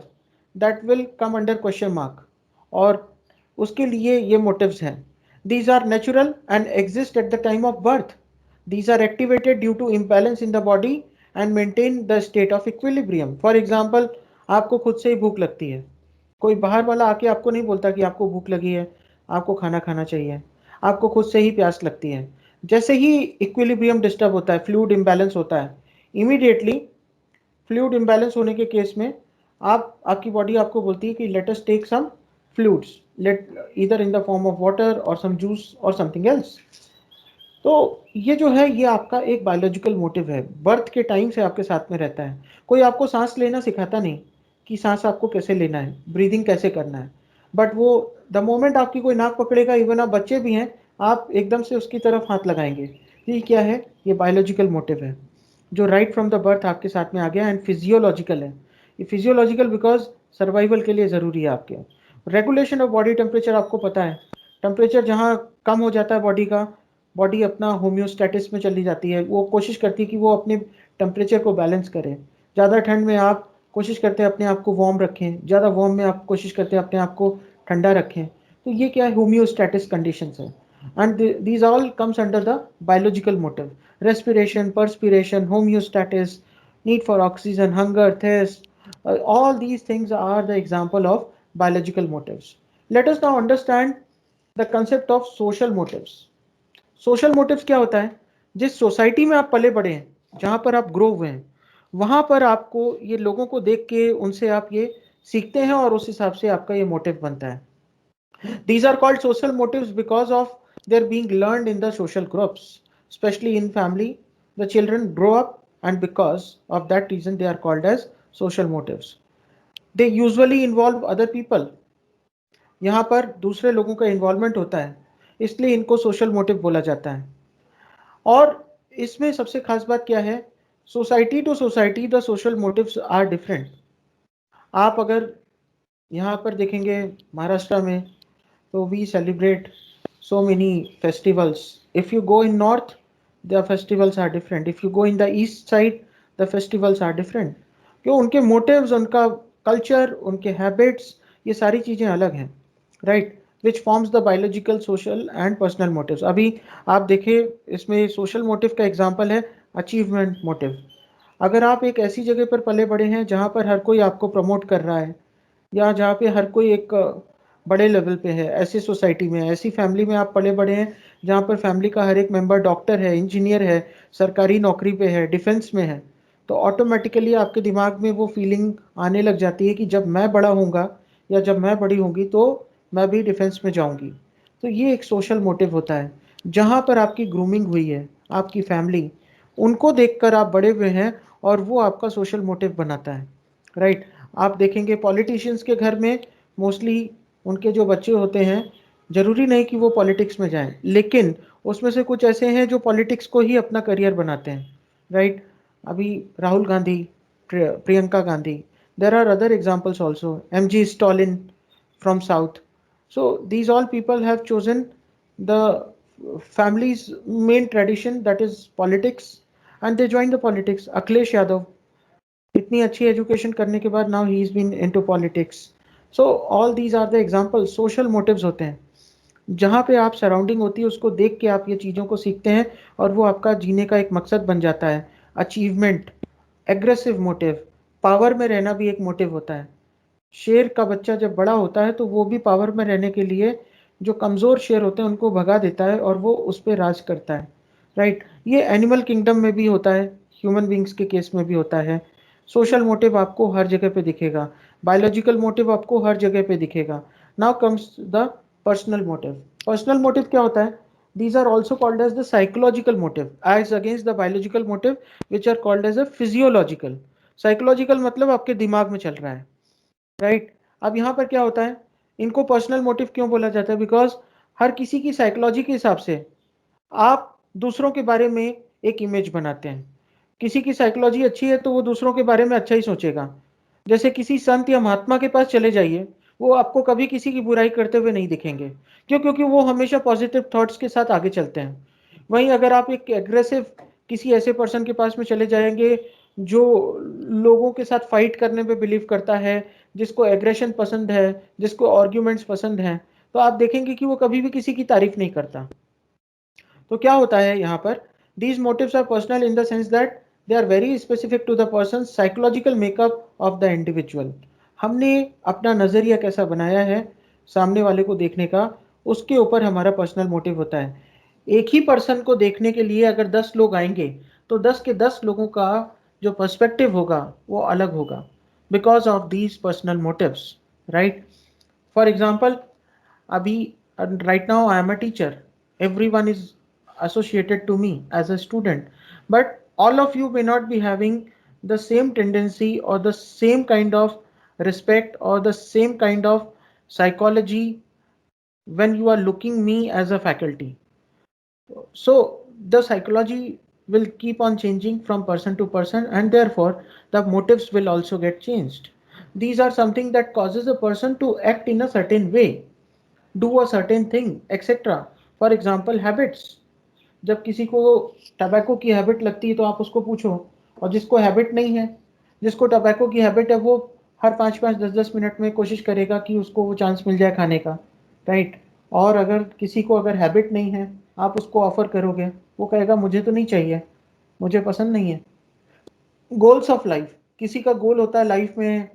that will come under question mark. और उसके लिए ये मोटिव्स हैं। These are natural and exist at the time of birth. These are activated due to imbalance in the body and maintain the state of equilibrium. For example, आपको खुद से ही भूख लगती है, कोई बाहर वाला आके आपको नहीं बोलता कि आपको भूख लगी है, आपको खाना खाना चाहिए, आपको खुद से ही प्यास लगती है। जैसे ही इक्विलिब्रियम डिस्टर्ब होता है, फ्लूइड इम्बैलेंस होता है, इमीडिएटली फ्लूइड इम्बैलेंस होने के केस में आपकी बॉडी आपको बोलती है कि let us take some fluids, let either in the form of water और सम जूस और समथिंग एल्स। तो ये जो है ये आपका एक बायोलॉजिकल मोटिव है, बर्थ के टाइम से आपके साथ में रहता है। कोई आपको सांस लेना सिखाता नहीं कि सांस आपको कैसे लेना है, ब्रीदिंग कैसे करना है, बट वो द मोमेंट आपकी कोई नाक पकड़ेगा, इवन आप बच्चे भी हैं, आप एकदम से उसकी तरफ हाथ लगाएंगे। ये क्या है? ये बायोलॉजिकल मोटिव है जो राइट फ्रॉम द बर्थ आपके साथ में आ गया एंड फिजियोलॉजिकल है। ये फिजियोलॉजिकल बिकॉज सर्वाइवल के लिए ज़रूरी है आपके। रेगुलेशन ऑफ बॉडी टेम्परेचर आपको पता है, टेम्परेचर जहाँ कम हो जाता है बॉडी का, बॉडी अपना होम्योस्टैटिस में चली जाती है, वो कोशिश करती है कि वो अपने टेम्परेचर को बैलेंस करें। ज़्यादा ठंड में आप कोशिश करते हैं अपने आप को वार्म रखें, ज़्यादा वार्म में आप कोशिश करते हैं अपने आप को ठंडा रखें। तो ये क्या है? होम्योस्टैटिस कंडीशंस है। And these all comes under the biological motive. respiration, perspiration, homeostasis, need for oxygen, hunger, thirst, all these things are the example of biological motives. Let us now understand the concept of social motives. Social motives क्या होता है? जिस society में आप पले बड़े हैं, जहां पर आप ग्रो हुए हैं, वहां पर आपको ये लोगों को देख के उनसे आप ये सीखते हैं और उस हिसाब से आपका ये मोटिव बनता है। These are called social motives because of their being learned in the social groups, especially in family. The children grow up, and because of that reason, they are called as social motives. They usually involve other people. यहाँ पर दूसरे लोगों का involvement होता है, इसलिए इनको social motive बोला जाता है। और इसमें सबसे खास बात क्या है? Society to society the social motives are different. आप अगर यहाँ पर देखेंगे महाराष्ट्र में, so we celebrate so many festivals. If you go in north, the festivals are different. If you go in the east side, the festivals are different. क्यों? उनके motives, उनका culture, उनके habits, ये सारी चीज़ें अलग हैं, right? Which forms the biological, social and personal motives. अभी आप देखिए इसमें social motive का example है achievement motive. अगर आप एक ऐसी जगह पर पले बड़े हैं जहाँ पर हर कोई आपको प्रमोट कर रहा है, या जहाँ पे हर कोई एक बड़े लेवल पे है, ऐसी सोसाइटी में, ऐसी फैमिली में आप पले बड़े हैं जहाँ पर फैमिली का हर एक मेंबर डॉक्टर है, इंजीनियर है, सरकारी नौकरी पे है, डिफेंस में है, तो ऑटोमेटिकली आपके दिमाग में वो फीलिंग आने लग जाती है कि जब मैं बड़ा होऊंगा या जब मैं बड़ी होंगी तो मैं भी डिफेंस में जाऊंगी। तो ये एक सोशल मोटिव होता है। जहाँ पर आपकी ग्रूमिंग हुई है, आपकी फैमिली, उनको देखकर आप बड़े हुए हैं और वो आपका सोशल मोटिव बनाता है, राइट? आप देखेंगे पॉलिटिशियंस के घर में मोस्टली उनके जो बच्चे होते हैं, जरूरी नहीं कि वो पॉलिटिक्स में जाएं, लेकिन उसमें से कुछ ऐसे हैं जो पॉलिटिक्स को ही अपना करियर बनाते हैं, राइट? अभी Rahul Gandhi, Priyanka Gandhi, there are other examples also, MG Stalin from south. So these all people have chosen the family's main tradition, that is politics, and they joined the politics. Akhilesh Yadav, इतनी अच्छी education करने के बाद now he is been into politics. So all these are the example. Social motives होते हैं, जहाँ पे आप सराउंडिंग होती है उसको देख के आप ये चीज़ों को सीखते हैं और वो आपका जीने का एक मकसद बन जाता है। अचीवमेंट, एग्रेसिव मोटिव, पावर में रहना भी एक मोटिव होता है। शेर का बच्चा जब बड़ा होता है तो वो भी पावर में रहने के लिए जो कमज़ोर शेर होते हैं उनको भगा देता है और वो उस पर राज करता है, राइट? ये एनिमल किंगडम में भी होता है, ह्यूमन बींग्स के केस में भी होता है। सोशल मोटिव आपको हर जगह पे दिखेगा, बायोलॉजिकल मोटिव आपको हर जगह पे दिखेगा। Now comes the personal motive. Personal motive क्या होता है? These are also called as the psychological motive as against the biological motive, which are called as a physiological. Psychological मतलब आपके दिमाग में चल रहा है, राइट? अब यहाँ पर क्या होता है, इनको पर्सनल मोटिव क्यों बोला जाता है? बिकॉज हर किसी की साइकोलॉजी के हिसाब से आप दूसरों के बारे में एक इमेज बनाते हैं। किसी की साइकोलॉजी अच्छी है तो वो दूसरों के बारे में अच्छा ही सोचेगा। जैसे किसी संत या महात्मा के पास चले जाइए, वो आपको कभी किसी की बुराई करते हुए नहीं दिखेंगे। क्यों? क्योंकि वो हमेशा पॉजिटिव थॉट्स के साथ आगे चलते हैं। वहीं अगर आप एक एग्रेसिव किसी ऐसे पर्सन के पास में चले जाएंगे जो लोगों के साथ फाइट करने पे बिलीव करता है, जिसको एग्रेशन पसंद है, जिसको आर्ग्यूमेंट्स पसंद हैं, तो आप देखेंगे कि वो कभी भी किसी की तारीफ नहीं करता। तो क्या होता है यहाँ पर, these motives are personal in the sense that they are very specific to the person psychological makeup of the individual. हमने अपना नजरिया कैसा बनाया है सामने वाले को देखने का, उसके ऊपर हमारा पर्सनल मोटिव होता है। एक ही पर्सन को देखने के लिए अगर 10 लोग आएंगे तो 10 के 10 लोगों का जो पर्सपेक्टिव होगा वो अलग होगा, because of these personal motives, right? For example, अभी right now I am a teacher, everyone is associated to me as a student, but all of you may not be having the same tendency or the same kind of respect or the same kind of psychology when you are looking me as a faculty. So the psychology will keep on changing from person to person, and therefore the motives will also get changed. These are something that causes a person to act in a certain way, do a certain thing, etc. For example, habits. जब किसी को tobacco की habit लगती है तो आप उसको पूछो, और जिसको हैबिट नहीं है, जिसको टबैको की हैबिट है, वो हर 5-5 10-10 मिनट में कोशिश करेगा कि उसको वो चांस मिल जाए खाने का, राइट? और अगर किसी को अगर हैबिट नहीं है, आप उसको ऑफर करोगे, वो कहेगा मुझे तो नहीं चाहिए, मुझे पसंद नहीं है। गोल्स ऑफ लाइफ, किसी का गोल होता है लाइफ में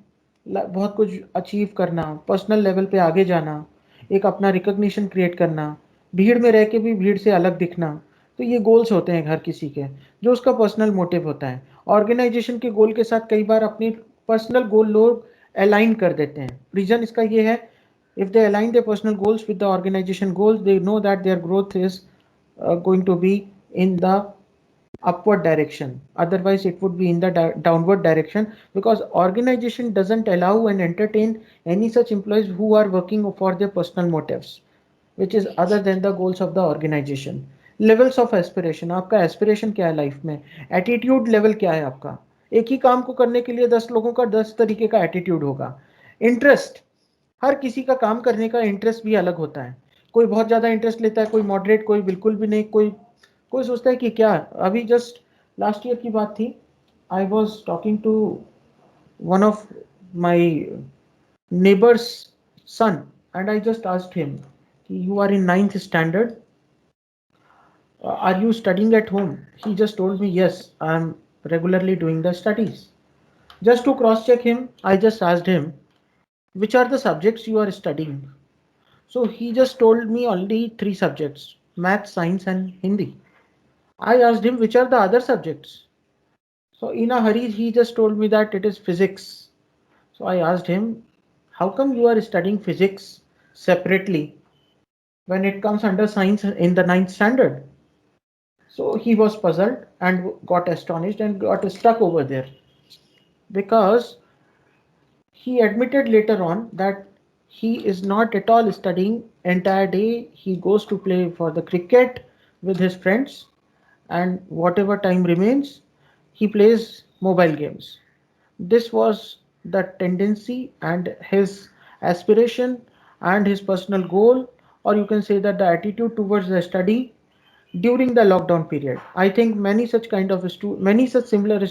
बहुत कुछ अचीव करना, पर्सनल लेवल पे आगे जाना, एक अपना रिकग्निशन क्रिएट करना, भीड़ में रह के भी भीड़ से अलग दिखना। तो ये गोल्स होते हैं हर किसी के, जो उसका पर्सनल मोटिव होता है। ऑर्गेनाइजेशन के गोल के साथ कई बार अपनी पर्सनल गोल लोग अलाइन कर देते हैं। रीजन इसका ये है, if they align their personal goals with the organization goals, they know that their growth is going to be in the upward direction, otherwise it would be in the downward direction, because organization doesn't allow and entertain any such employees who are working for their personal motives, which is other than the goals of the organization. Levels of aspiration, आपका aspiration क्या है life में, attitude level क्या है आपका। एक ही काम को करने के लिए 10 लोगों का 10 तरीके का एटीट्यूड होगा। इंटरेस्ट, हर किसी का काम करने का इंटरेस्ट भी अलग होता है। कोई बहुत ज़्यादा इंटरेस्ट लेता है, कोई मॉडरेट, कोई बिल्कुल भी नहीं, कोई कोई सोचता है कि क्या। अभी जस्ट लास्ट ईयर की बात थी, I was talking to one of my neighbours son, and I just asked him कि you are in 9th standard, are you studying at home? He just told me, yes, I am regularly doing the studies. Just to cross check him, I just asked him, which are the subjects you are studying? So he just told me only three subjects: math, science, and Hindi. I asked him, which are the other subjects? So in a hurry, he just told me that it is physics. So I asked him, how come you are studying physics separately when it comes under science in the 9th standard? So he was puzzled and got astonished and got stuck over there, because he admitted later on that he is not at all studying entire day. He goes to play for the cricket with his friends, and whatever time remains, he plays mobile games. This was the tendency and his aspiration and his personal goal, or you can say that the attitude towards the study during the lockdown period. I think many such kind of many such similar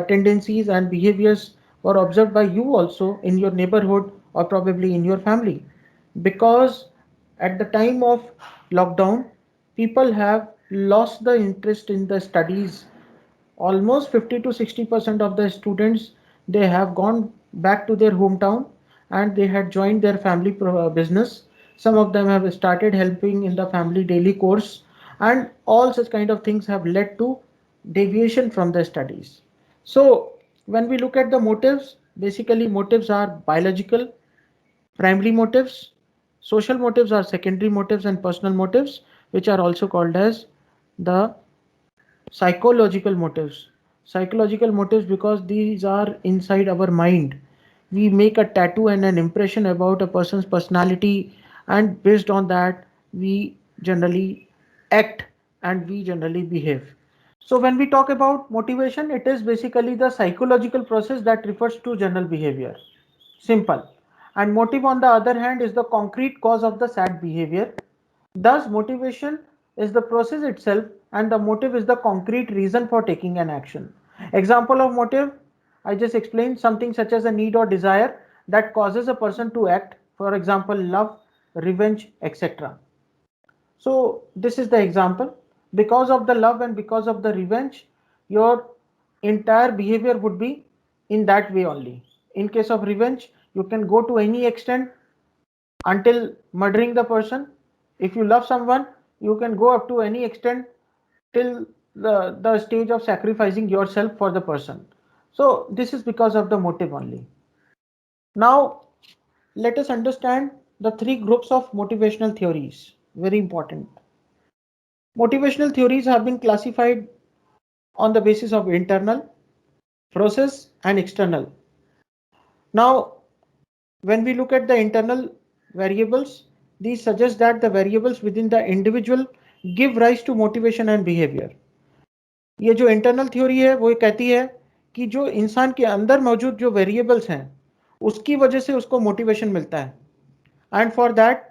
tendencies and behaviors were observed by you also in your neighborhood or probably in your family, because at the time of lockdown people have lost the interest in the studies. Almost 50 to 60% of the students, they have gone back to their hometown and they had joined their family business. Some of them have started helping in the family daily course, and all such kind of things have led to deviation from the studies. So when we look at the motives, basically motives are biological, primary motives, social motives are secondary motives, and personal motives, which are also called as the psychological motives. Psychological motives because these are inside our mind. We make a tattoo and an impression about a person's personality, and based on that we generally act and we generally behave. So when we talk about motivation, it is basically the psychological process that refers to general behavior. Simple. and motive on the other hand is the concrete cause of the sad behavior. Thus, motivation is the process itself and the motive is the concrete reason for taking an action. Example of motive, I just explained something such as a need or desire that causes a person to act, for example, love, revenge, etc. So this is the example. Because of the love and because of the revenge, your entire behavior would be in that way only. In case of revenge, you can go to any extent until murdering the person. If you love someone, you can go up to any extent till the stage of sacrificing yourself for the person. So this is because of the motive only. Now let us understand the three groups of motivational theories. Very important. Motivational theories have been classified on the basis of internal, process, and external. Now, when we look at the internal variables, these suggest that the variables within the individual give rise to motivation and behavior. ये जो internal theory है वो कहती है कि जो इंसान के अंदर मौजूद जो वेरिएबल्स हैं उसकी वजह से उसको मोटिवेशन मिलता है. And for that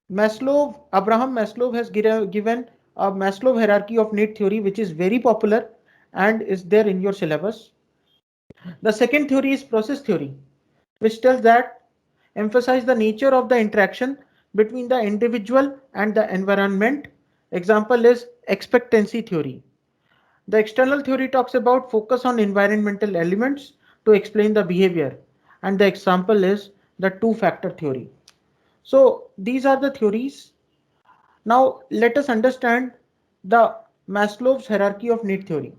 Abraham Maslow has given a Maslow hierarchy of need theory, which is very popular and is there in your syllabus. The second theory is process theory, which tells that emphasize the nature of the interaction between the individual and the environment. Example is expectancy theory. The external theory talks about focus on environmental elements to explain the behavior, and the example is the two-factor theory. So these are the theories. Now let us understand the Maslow's hierarchy of need theory.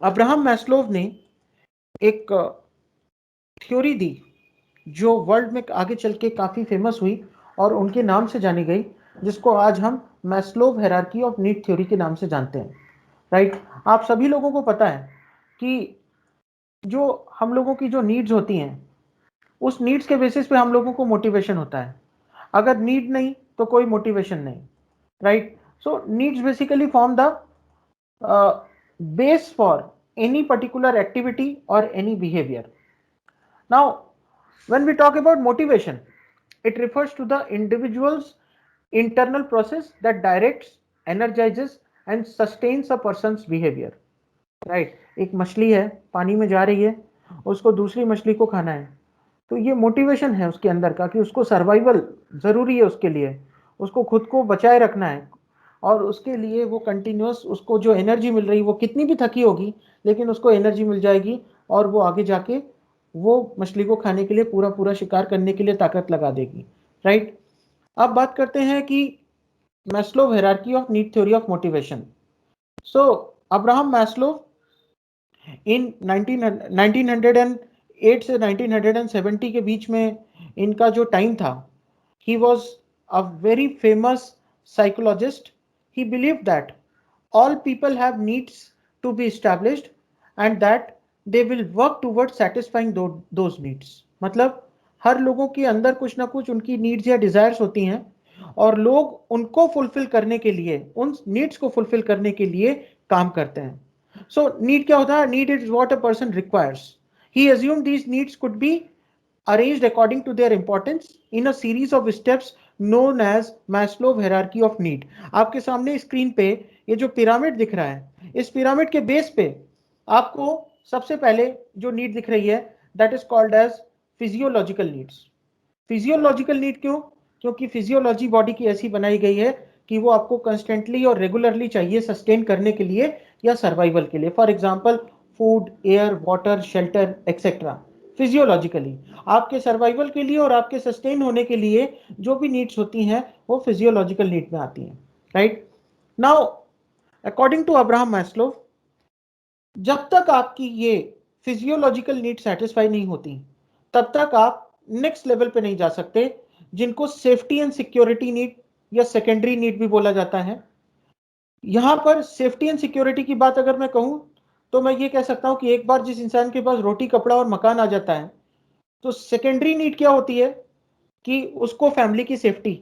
Abraham Maslow ने एक theory दी जो world में आगे चल के काफी famous हुई और उनके नाम से जानी गई, जिसको आज हम मैस्लोव हायरार्की ऑफ नीड थ्योरी के नाम से जानते हैं. राइट. आप सभी लोगों को पता है कि जो हम लोगों की जो नीड्स होती हैं उस नीड्स के बेसिस पे हम लोगों को मोटिवेशन होता है. अगर नीड नहीं तो कोई मोटिवेशन नहीं. Right. So needs basically form the base for any particular activity or any behavior. Now, when we talk about motivation, it refers to the individual's internal process that directs, energizes and sustains a person's behavior. Right. एक मछली है, पानी में जा रही है, उसको दूसरी मछली को खाना है, तो ये मोटिवेशन है उसके अंदर का कि उसको सर्वाइवल जरूरी है, उसके लिए उसको खुद को बचाए रखना है और उसके लिए वो कंटिन्यूस उसको जो एनर्जी मिल रही, वो कितनी भी थकी होगी लेकिन उसको एनर्जी मिल जाएगी और वो आगे जाके वो मछली को खाने के लिए पूरा पूरा शिकार करने के लिए ताकत लगा देगी. राइट. अब बात करते हैं कि Maslow hierarchy of need theory of motivation. So Abraham Maslow in 1908 से 1970 के बीच में इनका जो टाइम था, he was a very famous psychologist. He believed that all people have needs to be established and that they will work towards satisfying those needs. मतलब हर लोगों के अंदर कुछ ना कुछ उनकी नीड्स या डिजायर्स होती हैं और लोग उनको फुलफिल करने के लिए, उन नीड्स को फुलफिल करने के लिए काम करते हैं. सो नीड क्या होता है? Need is what a person requires. He assumed these needs could be arranged according to their importance in a series of steps known as Maslow hierarchy of need. आपके सामने स्क्रीन पे ये जो pyramid दिख रहा है, इस पिरामिड के बेस पे आपको सबसे पहले जो नीड दिख रही है that is called as physiological needs. Physiological need क्यों? क्योंकि फिजियोलॉजी बॉडी की ऐसी बनाई गई है कि वो आपको कंस्टेंटली और रेगुलरली चाहिए सस्टेन करने के लिए या सर्वाइवल के लिए. For example food, air, water, shelter etcetera. Physiologically आपके सर्वाइवल के लिए और आपके सस्टेन होने के लिए जो भी नीड्स होती हैं वो फिजियोलॉजिकल नीड में आती हैं. Right. Now according to Abraham Maslow, जब तक आपकी ये फिजियोलॉजिकल नीड सेटिस्फाई नहीं होती तब तक आप नेक्स्ट लेवल पे नहीं जा सकते, जिनको सेफ्टी एंड सिक्योरिटी नीड या सेकेंडरी नीड भी बोला जाता है. यहां पर सेफ्टी एंड सिक्योरिटी की बात अगर मैं कहूं तो मैं ये कह सकता हूं कि एक बार जिस इंसान के पास रोटी, कपड़ा और मकान आ जाता है तो सेकेंडरी नीड क्या होती है कि उसको फैमिली की सेफ्टी,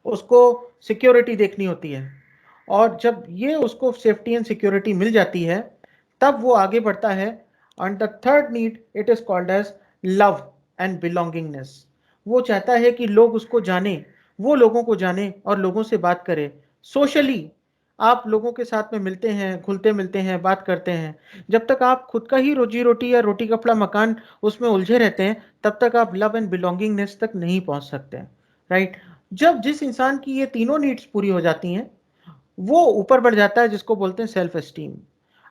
उसको सिक्योरिटी देखनी होती है. और जब ये उसको सेफ्टी एंड सिक्योरिटी मिल जाती है तब वो आगे बढ़ता है. And the third need it is called as love. And belongingness. वो चाहता है कि लोग उसको जाने, वो लोगों को जाने और लोगों से बात करे। सोशली आप लोगों के साथ में मिलते हैं, घुलते मिलते हैं, बात करते हैं। जब तक आप खुद का ही रोजी रोटी या रोटी कपड़ा मकान उसमें उलझे रहते हैं, तब तक आप लव एंड बिलोंगिंगनेस तक नहीं पहुंच सकते, राइट। जब जिस इंसान की ये तीनों नीड्स पूरी हो जाती हैं, वो ऊपर बढ़ जाता है, जिसको बोलते हैं सेल्फ एस्टीम।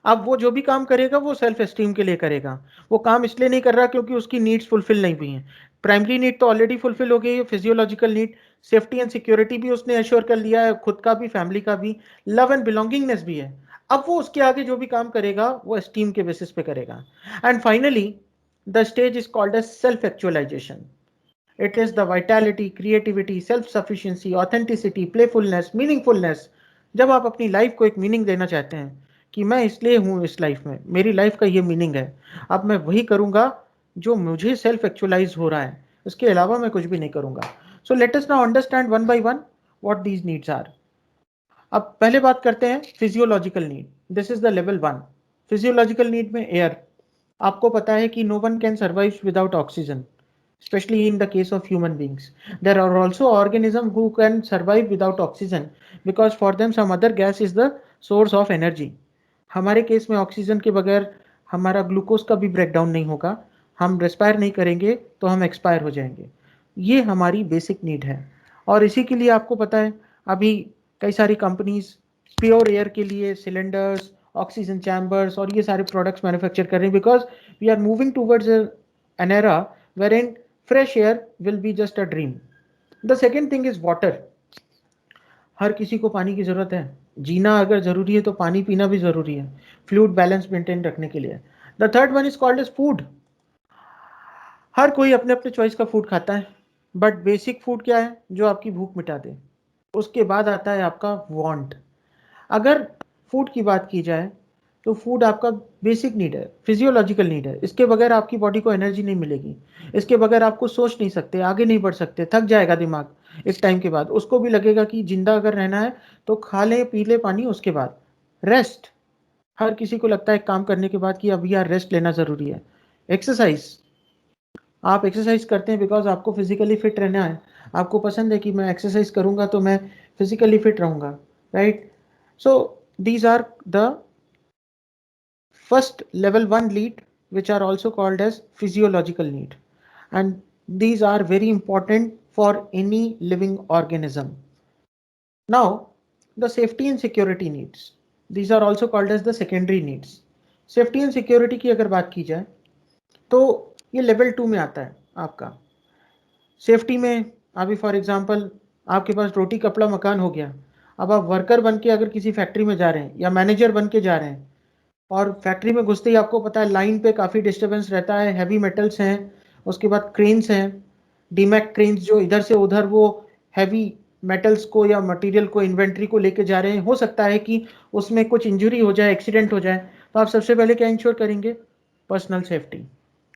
अब वो जो भी काम करेगा वो सेल्फ एस्टीम के लिए करेगा। वो काम इसलिए नहीं कर रहा क्योंकि उसकी नीड्स फुलफिल नहीं हुई हैं। प्राइमरी नीड तो ऑलरेडी फुलफिल हो गई है, physiological need, safety and security भी उसने एश्योर कर लिया है, खुद का भी, फैमिली का भी, लव एंड बिलोंगिंगनेस भी है। अब वो उसके आगे जो भी काम करेगा वो एस्टीम के बेसिस पे करेगा। And finally the stage is called as self actualization. It is the vitality, creativity, self sufficiency, authenticity, playfulness, meaningfulness. जब आप अपनी लाइफ को एक मीनिंग देना चाहते हैं कि मैं इसलिए हूं इस लाइफ में, मेरी लाइफ का ये मीनिंग है, अब मैं वही करूंगा जो मुझे सेल्फ एक्चुअलाइज हो रहा है, इसके अलावा मैं कुछ भी नहीं करूंगा। So let us now understand one by one what these needs are. अब पहले बात करते हैं physiological need. This is the level one. Physiological need में एयर। आपको पता है कि no one can survive without oxygen, especially in the case of human beings. There are also organisms who can survive without oxygen because for them some other gas is the source of energy. हमारे case में oxygen के बगैर हमारा glucose का भी breakdown नहीं होगा, हम रेस्पायर नहीं करेंगे तो हम एक्सपायर हो जाएंगे। ये हमारी बेसिक नीड है। और इसी के लिए आपको पता है अभी कई सारी कंपनीज प्योर एयर के लिए सिलेंडर्स, ऑक्सीजन चैम्बर्स और ये सारे प्रोडक्ट्स मैन्युफैक्चर कर रहे हैं, because we are moving towards an era wherein fresh air will be just a dream. The second thing is water. हर किसी को पानी की जरूरत है, जीना अगर जरूरी है तो पानी पीना भी जरूरी है, फ्लूइड बैलेंस मेंटेन रखने के लिए। The third one is called as food. हर कोई अपने अपने चॉइस का फूड खाता है, बट बेसिक फूड क्या है जो आपकी भूख मिटा दे। उसके बाद आता है आपका वांट। अगर फूड की बात की जाए तो फूड आपका बेसिक नीड है, फिजियोलॉजिकल नीड है। इसके बगैर आपकी बॉडी को एनर्जी नहीं मिलेगी, इसके बगैर आपको सोच नहीं सकते, आगे नहीं बढ़ सकते, थक जाएगा दिमाग एक टाइम के बाद। उसको भी लगेगा कि जिंदा अगर रहना है तो खा ले पी ले पानी, उसके बाद रेस्ट। हर किसी को लगता है काम करने के बाद कि अब यार रेस्ट लेना जरूरी है। एक्सरसाइज, आप एक्सरसाइज करते हैं बिकॉज आपको फिजिकली फिट रहना है, आपको पसंद है कि मैं एक्सरसाइज करूंगा तो मैं फिजिकली फिट रहूंगा, right. So these are the first level 1 need, which are also called as physiological need, and these are very important for any living organism. Now the safety and security needs, these are also called as the secondary needs. Safety and security की अगर बात की जाए तो ये level 2 में आता है आपका। सेफ्टी में अभी फॉर एग्जांपल आपके पास रोटी कपड़ा मकान हो गया, अब आप वर्कर बन के अगर किसी फैक्ट्री में जा रहे हैं या मैनेजर बन के जा रहे हैं, और फैक्ट्री में घुसते ही आपको पता है लाइन पे काफ़ी डिस्टर्बेंस रहता है, हैवी मेटल्स हैं, उसके बाद क्रेन्स हैं, डीमैक क्रेन्स जो इधर से उधर वो हैवी मेटल्स को या मटेरियल को, इन्वेंट्री को लेके जा रहे हैं। हो सकता है कि उसमें कुछ इंजरी हो जाए, एक्सीडेंट हो जाए, तो आप सबसे पहले क्या इंश्योर करेंगे? पर्सनल सेफ्टी,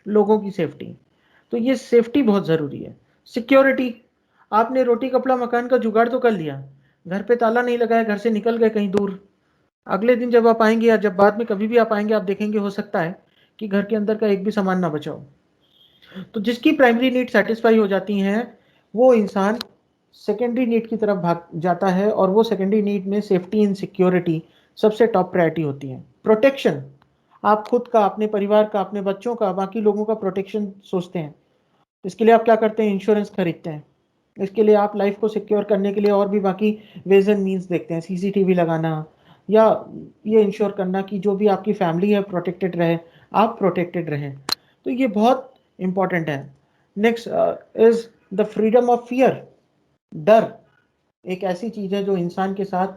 लोगों की सेफ्टी। तो ये सेफ्टी बहुत ज़रूरी है। सिक्योरिटी, आपने रोटी कपड़ा मकान का जुगाड़ तो कर लिया, घर पे ताला नहीं लगाया, घर से निकल गए कहीं दूर, अगले दिन जब आप आएंगे या जब बाद में कभी भी आप आएंगे, आप देखेंगे हो सकता है कि घर के अंदर का एक भी सामान ना बचा हो। तो जिसकी प्राइमरी नीड सेटिस्फाई हो जाती हैं, वो इंसान सेकेंडरी नीड की तरफ भाग जाता है, और वो सेकेंडरी नीड में सेफ्टी एंड सिक्योरिटी सबसे टॉप प्रायोरिटी होती है। प्रोटेक्शन, आप खुद का, अपने परिवार का, अपने बच्चों का, बाकी लोगों का प्रोटेक्शन सोचते हैं। इसके लिए आप क्या करते हैं? इंश्योरेंस खरीदते हैं। इसके लिए आप लाइफ को सिक्योर करने के लिए और भी बाकी वेज एंड मीन्स देखते हैं, सीसीटीवी लगाना, या ये इंश्योर करना कि जो भी आपकी फैमिली है प्रोटेक्टेड रहे, आप प्रोटेक्टेड रहें। तो ये बहुत इंपॉर्टेंट है। Next is the freedom of fear. डर एक ऐसी चीज है जो इंसान के साथ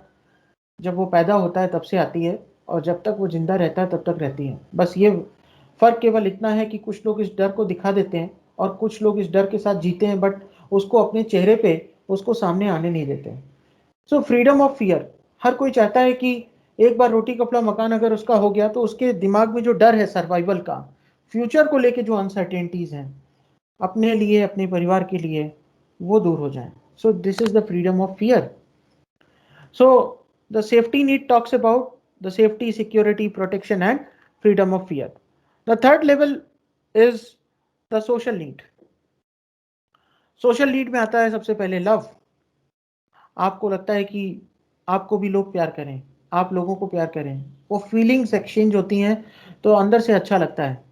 जब वो पैदा होता है तब से आती है, और जब तक वो जिंदा रहता है तब तक रहती है। बस ये फर्क केवल इतना है कि कुछ लोग इस डर को दिखा देते हैं और कुछ लोग इस डर के साथ जीते हैं, बट उसको अपने चेहरे पे उसको सामने आने नहीं देते। सो फ्रीडम ऑफ फियर, हर कोई चाहता है कि एक बार रोटी कपड़ा मकान अगर उसका हो गया तो उसके दिमाग में जो डर है सर्वाइवल का, फ्यूचर को लेके जो अनसर्टेनिटीज हैं अपने लिए, अपने परिवार के लिए, वो दूर हो जाए। सो this is the freedom of fear. So the safety need talks about the safety, security, protection, and freedom of fear. The third level is the social need. Social need में आता है सबसे पहले लव। आपको लगता है कि आपको भी लोग प्यार करें, आप लोगों को प्यार करें, वो फीलिंग्स एक्सचेंज होती हैं तो अंदर से अच्छा लगता है।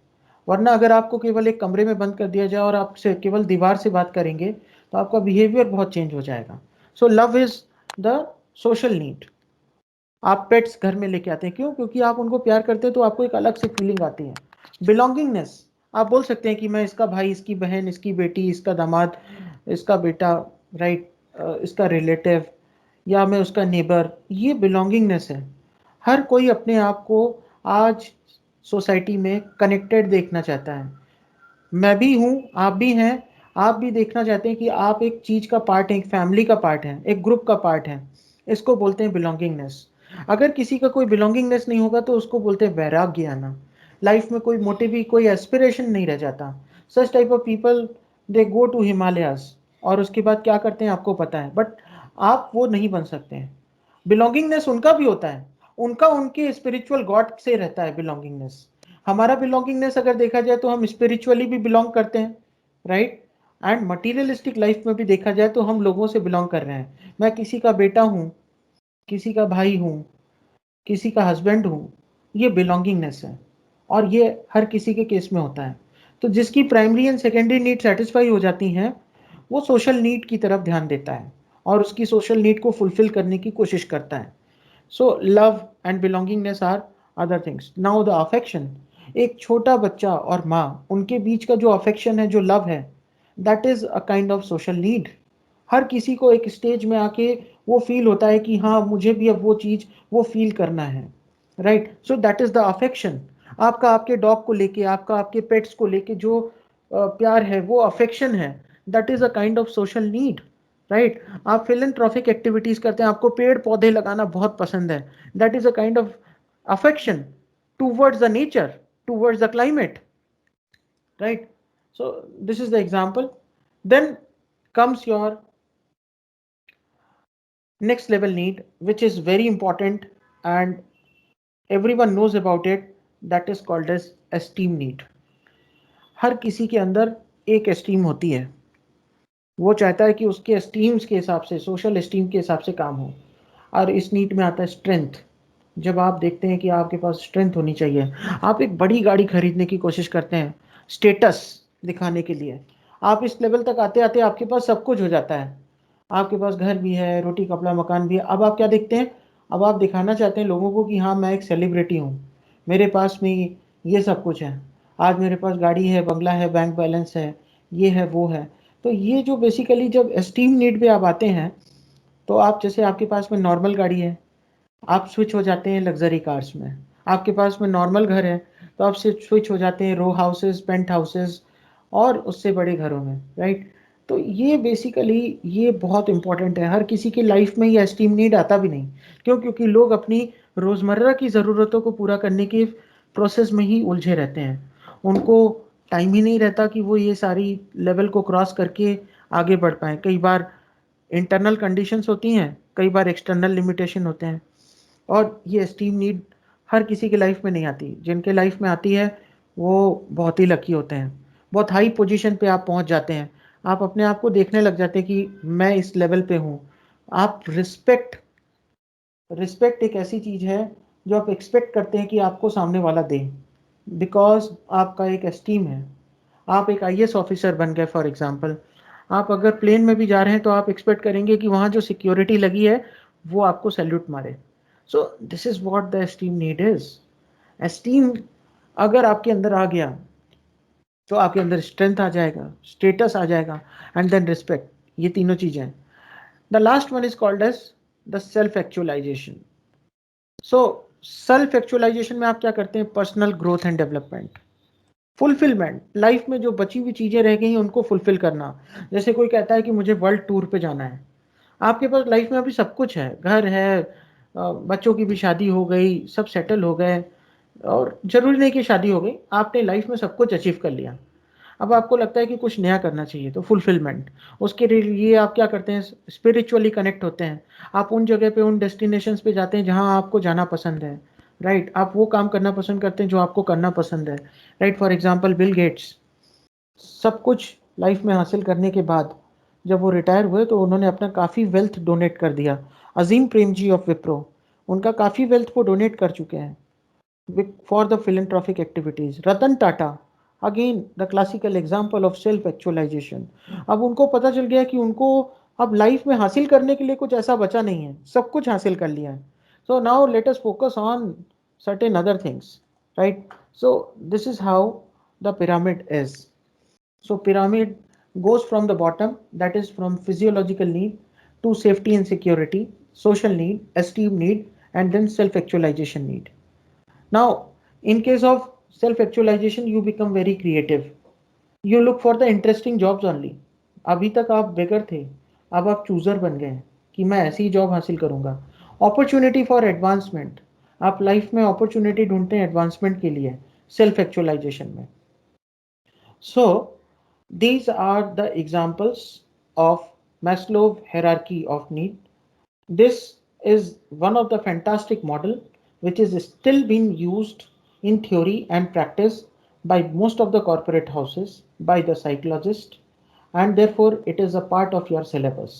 वरना अगर आपको केवल एक कमरे में बंद कर दिया जाए और आपसे केवल दीवार से बात करेंगे तो आपका बिहेवियर बहुत चेंज हो जाएगा। So love is the social need. आप पेट्स घर में लेके आते हैं, क्यों? क्योंकि आप उनको प्यार करते हैं तो आपको एक अलग से फीलिंग आती है। बिलोंगिंगनेस, आप बोल सकते हैं कि मैं इसका भाई, इसकी बहन, इसकी बेटी, इसका दामाद, इसका बेटा, राइट, इसका रिलेटिव, या मैं उसका नेबर। ये बिलोंगिंगनेस है। हर कोई अपने आप को आज सोसाइटी में कनेक्टेड देखना चाहता है। मैं भी हूँ, आप भी हैं। आप भी देखना चाहते हैं कि आप एक चीज का पार्ट हैं, एक फैमिली का पार्ट हैं, एक ग्रुप का पार्ट हैं। इसको बोलते हैं बिलोंगिंगनेस। अगर किसी का कोई बिलोंगिंगनेस नहीं होगा तो उसको बोलते हैं वैराग्य आना। लाइफ में कोई मोटिव ही, कोई एस्पिरेशन नहीं रह जाता। Such type of people, they go to Himalayas और उसके बाद क्या करते हैं आपको पता है, बट आप वो नहीं बन सकते हैं। बिलोंगिंगनेस उनका भी होता है, उनका उनके स्पिरिचुअल गॉड से रहता है बिलोंगिंगनेस। हमारा बिलोंगिंगनेस अगर देखा जाए तो हम स्पिरिचुअली भी बिलोंग करते हैं, राइट। एंड मटीरियलिस्टिक लाइफ में भी देखा जाए तो हम लोगों से बिलोंग कर रहे हैं। मैं किसी का बेटा हूँ, किसी का भाई हूँ, किसी का हस्बैंड हूँ, ये बिलोंगिंगनेस है। और ये हर किसी के केस में होता है। तो जिसकी primary and secondary need satisfy हो जाती हैं, वो सोशल नीड की तरफ ध्यान देता है और उसकी सोशल नीड को फुलफिल करने की कोशिश करता है। So love and belongingness are other things. Now the affection. एक छोटा बच्चा और माँ, उनके बीच का जो अफेक्शन है, जो लव है, that is a kind of social need. हर किसी को एक स्टेज में आके वो फील होता है कि हाँ मुझे भी अब वो चीज, वो फील करना है, right. So that is the affection. आपका आपके डॉग को लेके, आपका आपके पेट्स को लेके जो प्यार है, वो अफेक्शन है। That is a kind of social need, right. आप फिलेंथ्रोपिक एक्टिविटीज करते हैं, आपको पेड़ पौधे लगाना बहुत पसंद है, that is a kind of affection towards the nature, towards the climate, right. So this is the example. Then comes your next level need, which is very important and everyone knows about it, that is called as esteem need. हर किसी के अंदर एक esteem होती है। वो चाहता है कि उसके एस्टीम्स के हिसाब से, सोशल एस्टीम के हिसाब से काम हो। और इस नीड में आता है स्ट्रेंथ। जब आप देखते हैं कि आपके पास स्ट्रेंथ होनी चाहिए, आप एक बड़ी गाड़ी खरीदने की कोशिश करते हैं स्टेटस दिखाने के लिए। आप इस लेवल तक आते आते आपके पास सब कुछ हो जाता है, आपके पास घर भी है, रोटी कपड़ा मकान भी है। अब आप क्या देखते हैं? अब आप दिखाना चाहते हैं लोगों को कि हाँ मैं एक सेलिब्रिटी हूँ, मेरे पास में ये सब कुछ है, आज मेरे पास गाड़ी है, बंगला है, बैंक बैलेंस है, ये है वो है। तो ये जो बेसिकली जब एस्टीम नीड पे आप आते हैं, तो आप जैसे आपके पास में नॉर्मल गाड़ी है, आप स्विच हो जाते हैं लग्जरी कार्स में। आपके पास में नॉर्मल घर है तो आप स्विच हो जाते हैं रो हाउसेस, पेंट हाउसेस और उससे बड़े घरों में, राइट। तो ये बेसिकली ये बहुत इंपॉर्टेंट है। हर किसी की लाइफ में ये एस्टीम नीड आता भी नहीं। क्यों? क्योंकि लोग अपनी रोज़मर्रा की ज़रूरतों को पूरा करने के प्रोसेस में ही उलझे रहते हैं। उनको टाइम ही नहीं रहता कि वो ये सारी लेवल को क्रॉस करके आगे बढ़ पाए। कई बार इंटरनल कंडीशंस होती हैं, कई बार एक्सटर्नल लिमिटेशन होते हैं। और ये एस्टीम नीड हर किसी की लाइफ में नहीं आती। जिनके लाइफ में आती है वो बहुत ही लकी होते हैं। बहुत हाई पोजीशन पे आप पहुंच जाते हैं, आप अपने आप को देखने लग जाते हैं कि मैं इस लेवल पे हूँ। आप रिस्पेक्ट, रिस्पेक्ट एक ऐसी चीज है जो आप एक्सपेक्ट करते हैं कि आपको सामने वाला दे, बिकॉज आपका एक एस्टीम है। आप एक आईएएस ऑफिसर बन गए फॉर एग्जांपल, आप अगर प्लेन में भी जा रहे हैं तो आप एक्सपेक्ट करेंगे कि वहाँ जो सिक्योरिटी लगी है वो आपको सैल्यूट मारे। सो this is what the esteem need is. Esteem अगर आपके अंदर आ गया तो आपके अंदर स्ट्रेंथ आ जाएगा, स्टेटस आ जाएगा, एंड देन रिस्पेक्ट। ये तीनों चीजें हैं। The last one is called as the self actualization. So self actualization में आप क्या करते हैं? Personal growth and development, fulfilment. Life में जो बची हुई चीजें रह गई उनको फुलफिल करना। जैसे कोई कहता है कि मुझे वर्ल्ड टूर पे जाना है। आपके पास लाइफ में अभी सब कुछ है, घर है, बच्चों की भी शादी हो गई, सब सेटल हो गए, और जरूरी नहीं कि शादी हो गई, आपने लाइफ में सब कुछ अचीव कर लिया। अब आपको लगता है कि कुछ नया करना चाहिए, तो फुलफिलमेंट। उसके लिए आप क्या करते हैं? स्पिरिचुअली कनेक्ट होते हैं। आप उन जगह पे, उन डेस्टिनेशंस पे जाते हैं जहां आपको जाना पसंद है, राइट। आप वो काम करना पसंद करते हैं जो आपको करना पसंद है, right. For example Bill Gates, सब कुछ लाइफ में हासिल करने के बाद जब वो रिटायर हुए तो उन्होंने अपना काफ़ी वेल्थ डोनेट कर दिया। अजीम प्रेमजी ऑफ विप्रो, उनका काफ़ी वेल्थ वो डोनेट कर चुके हैं for the philanthropic activities. Ratan Tata, again the classical example of self actualization. अब उनको पता चल गया कि उनको अब लाइफ में हासिल करने के लिए कुछ ऐसा बचा नहीं है, सब कुछ हासिल कर लिया है। So now let us focus on certain other things, right? So this is how the pyramid is. So pyramid goes from the bottom, that is from physiological need, to safety and security, social need, esteem need, and then self-actualization need. Now, in case of self-actualization, you become very creative. You look for the interesting jobs only. अभी तक आप बेगर थे, अब आप chooser बन गए हैं कि मैं ऐसी ही जॉब हासिल करूंगा। अपॉर्चुनिटी फॉर एडवांसमेंट, आप लाइफ में अपॉर्चुनिटी ढूंढते हैं एडवांसमेंट के लिए, सेल्फ एक्चुअलाइजेशन में। So these are the examples of Maslow hierarchy of need. This is one of the fantastic model which is still being used in theory and practice by most of the corporate houses, by the psychologist, and therefore it is a part of your syllabus.